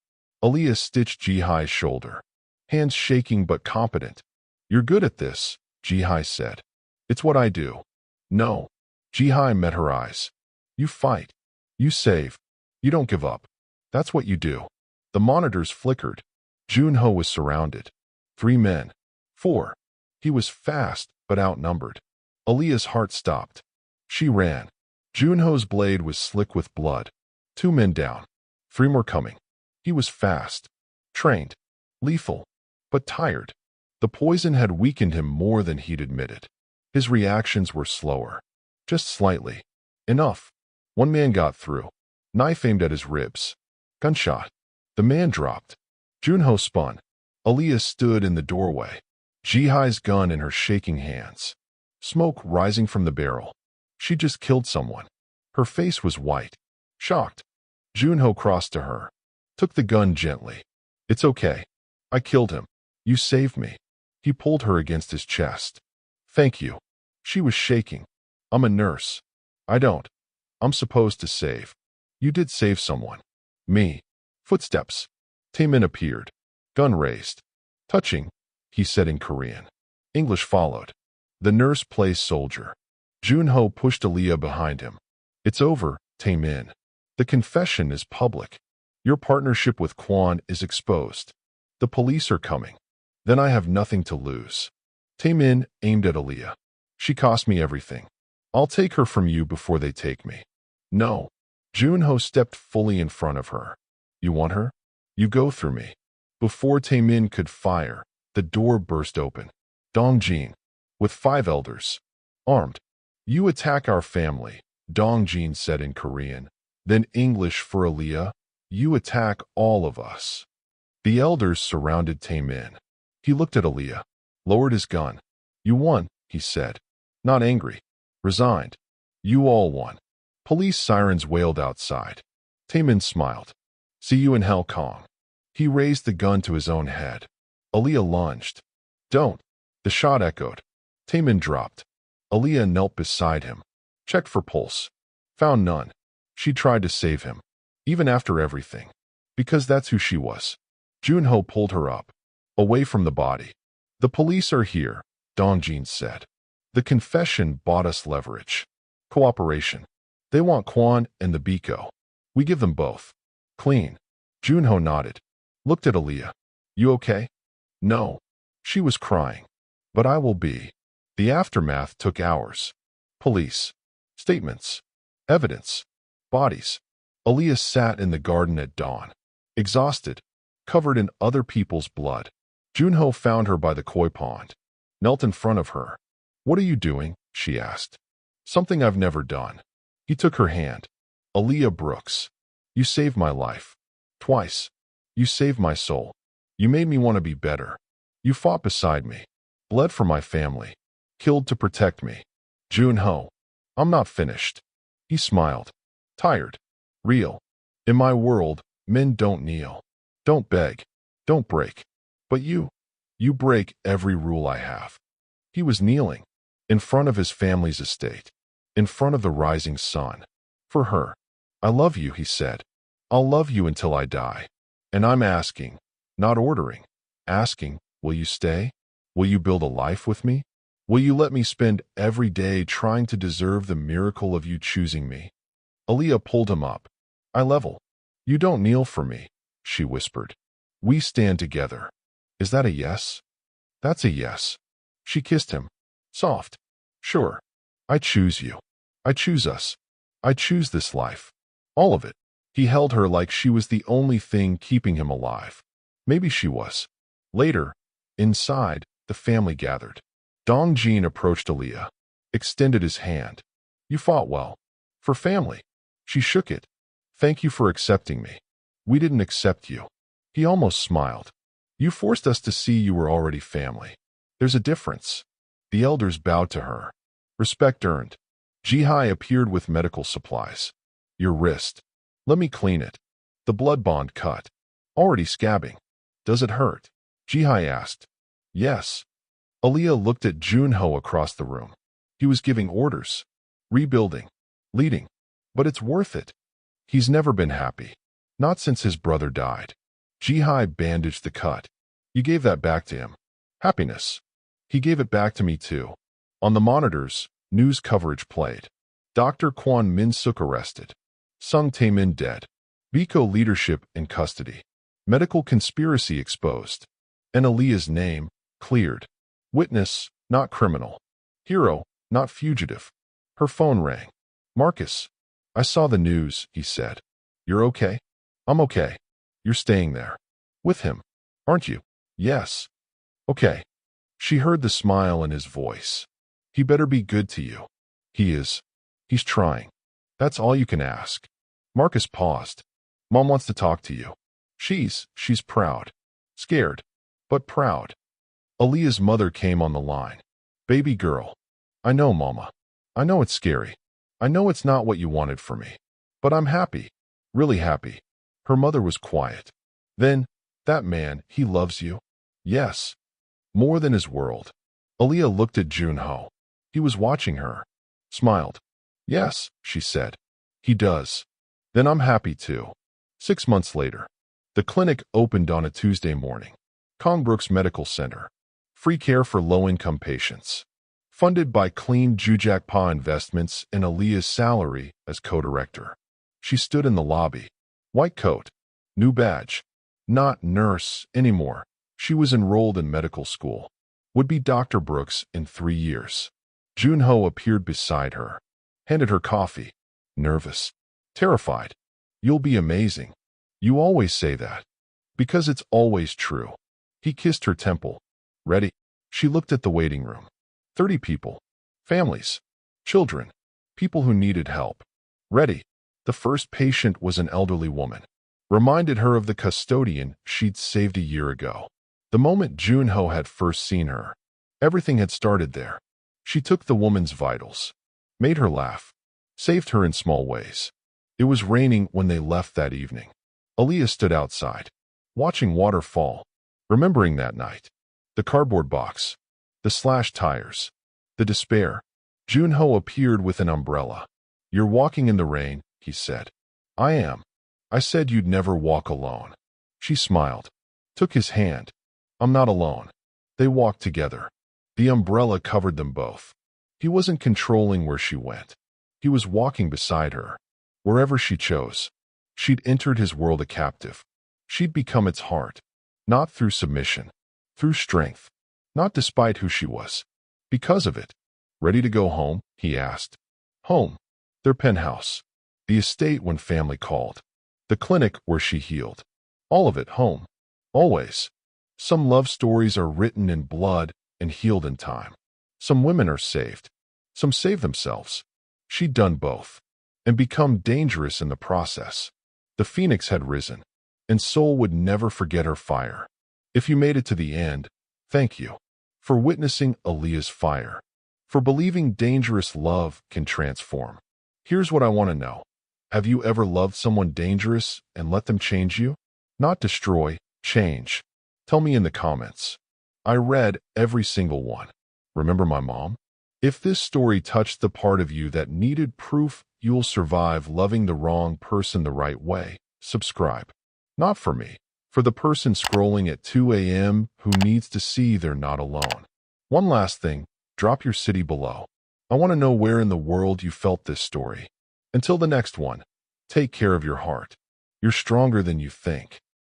Aaliyah stitched Jihai's shoulder. Hands shaking but competent. You're good at this, Jihai said. It's what I do. No. Jihai met her eyes. You fight. You save. You don't give up. That's what you do. The monitors flickered. Junho was surrounded. 3 men. 4. He was fast, but outnumbered. Aaliyah's heart stopped. She ran. Junho's blade was slick with blood. 2 men down. 3 more coming. He was fast. Trained. Lethal. But tired. The poison had weakened him more than he'd admitted. His reactions were slower. Just slightly. Enough. 1 man got through. Knife aimed at his ribs. Gunshot. The man dropped. Junho spun. Aaliyah stood in the doorway. Jihai's gun in her shaking hands. Smoke rising from the barrel. She just killed someone. Her face was white. Shocked. Junho crossed to her. Took the gun gently. It's okay. I killed him. You saved me. He pulled her against his chest. Thank you. She was shaking. I'm a nurse. I don't. I'm supposed to save. You did save someone. Me. Footsteps. Tae-min appeared. Gun raised. Touching, he said in Korean. English followed. The nurse plays soldier. Junho pushed Aaliyah behind him. It's over, Tae-min. The confession is public. Your partnership with Kwan is exposed. The police are coming. Then I have nothing to lose. Tae-min aimed at Aaliyah. She cost me everything. I'll take her from you before they take me. No. Junho stepped fully in front of her. You want her? You go through me. Before Taemin could fire, the door burst open. Dongjin, with 5 elders, armed. You attack our family, Dongjin said in Korean. Then English for Aaliyah. You attack all of us. The elders surrounded Taemin. He looked at Aaliyah, lowered his gun. You won, he said. Not angry. Resigned. You all won. Police sirens wailed outside. Taemin smiled. See you in Hell Kong. He raised the gun to his own head. Aaliyah lunged. Don't. The shot echoed. Taemin dropped. Aaliyah knelt beside him. Checked for pulse. Found none. She tried to save him. Even after everything. Because that's who she was. Junho pulled her up. Away from the body. The police are here, Dongjin said. The confession bought us leverage. Cooperation. They want Kwon and the Biko. We give them both. Clean. Junho nodded. Looked at Aaliyah. You okay? No. She was crying. But I will be. The aftermath took hours. Police. Statements. Evidence. Bodies. Aaliyah sat in the garden at dawn. Exhausted. Covered in other people's blood. Junho found her by the koi pond. Knelt in front of her. What are you doing? She asked. Something I've never done. He took her hand. Aaliyah Brooks. You saved my life. Twice. You saved my soul. You made me want to be better. You fought beside me. Bled for my family. Killed to protect me. Junho. I'm not finished. He smiled. Tired. Real. In my world, men don't kneel. Don't beg. Don't break. But you break every rule I have. He was kneeling. In front of his family's estate. In front of the rising sun. For her. I love you, he said. I'll love you until I die. And I'm asking, not ordering. Asking, will you stay? Will you build a life with me? Will you let me spend every day trying to deserve the miracle of you choosing me? Aaliyah pulled him up. I level. You don't kneel for me, she whispered. We stand together. Is that a yes? That's a yes. She kissed him. Soft. Sure. I choose you. I choose us. I choose this life. All of it. He held her like she was the only thing keeping him alive. Maybe she was. Later, inside, the family gathered. Dongjin approached Aaliyah. Extended his hand. You fought well. For family. She shook it. Thank you for accepting me. We didn't accept you. He almost smiled. You forced us to see you were already family. There's a difference. The elders bowed to her. Respect earned. Jihai appeared with medical supplies. Your wrist. Let me clean it. The blood bond cut. Already scabbing. Does it hurt? Jihai asked. Yes. Aaliyah looked at Junho across the room. He was giving orders. Rebuilding. Leading. But it's worth it. He's never been happy. Not since his brother died. Jihai bandaged the cut. You gave that back to him. Happiness. He gave it back to me too. On the monitors, news coverage played. Dr. Kwon Min-suk arrested. Sung Tae-min dead. Biko leadership in custody. Medical conspiracy exposed. And Aaliyah's name cleared. Witness, not criminal. Hero, not fugitive. Her phone rang. Marcus. I saw the news, he said. You're okay? I'm okay. You're staying there. With him, aren't you? Yes. Okay. She heard the smile in his voice. He better be good to you. He is. He's trying. That's all you can ask. Marcus paused. Mom wants to talk to you. She's proud. Scared. But proud. Aaliyah's mother came on the line. Baby girl. I know, Mama. I know it's scary. I know it's not what you wanted for me. But I'm happy. Really happy. Her mother was quiet. Then, that man, he loves you? Yes. More than his world. Aaliyah looked at Junho. He was watching her. Smiled. Yes, she said. He does. Then I'm happy too. 6 months later. The clinic opened on a Tuesday morning. Congbrook's Medical Center. Free care for low-income patients. Funded by Clean Jujakpa Investments and Aaliyah's salary as co-director. She stood in the lobby. White coat. New badge. Not nurse anymore. She was enrolled in medical school. Would be Dr. Brooks in 3 years. Junho appeared beside her. Handed her coffee. Nervous. Terrified. You'll be amazing. You always say that. Because it's always true. He kissed her temple. Ready? She looked at the waiting room. 30 people. Families. Children. People who needed help. Ready. The first patient was an elderly woman. Reminded her of the custodian she'd saved a year ago. The moment Junho had first seen her, everything had started there. She took the woman's vitals. Made her laugh. Saved her in small ways. It was raining when they left that evening. Aaliyah stood outside, watching water fall, remembering that night. The cardboard box. The slashed tires. The despair. Junho appeared with an umbrella. You're walking in the rain, he said. I am. I said you'd never walk alone. She smiled. Took his hand. I'm not alone. They walked together. The umbrella covered them both. He wasn't controlling where she went. He was walking beside her. Wherever she chose. She'd entered his world a captive. She'd become its heart. Not through submission. Through strength. Not despite who she was. Because of it. Ready to go home? He asked. Home. Their penthouse. The estate when family called. The clinic where she healed. All of it home. Always. Some love stories are written in blood and healed in time. Some women are saved. Some save themselves. She'd done both. And become dangerous in the process. The phoenix had risen. And Soul would never forget her fire. If you made it to the end, thank you. For witnessing Aaliyah's fire. For believing dangerous love can transform. Here's what I want to know. Have you ever loved someone dangerous and let them change you? Not destroy, change. Tell me in the comments. I read every single one. Remember my mom? If this story touched the part of you that needed proof you'll survive loving the wrong person the right way, subscribe. Not for me. For the person scrolling at 2 a.m. who needs to see they're not alone. One last thing, drop your city below. I want to know where in the world you felt this story. Until the next one, take care of your heart. You're stronger than you think.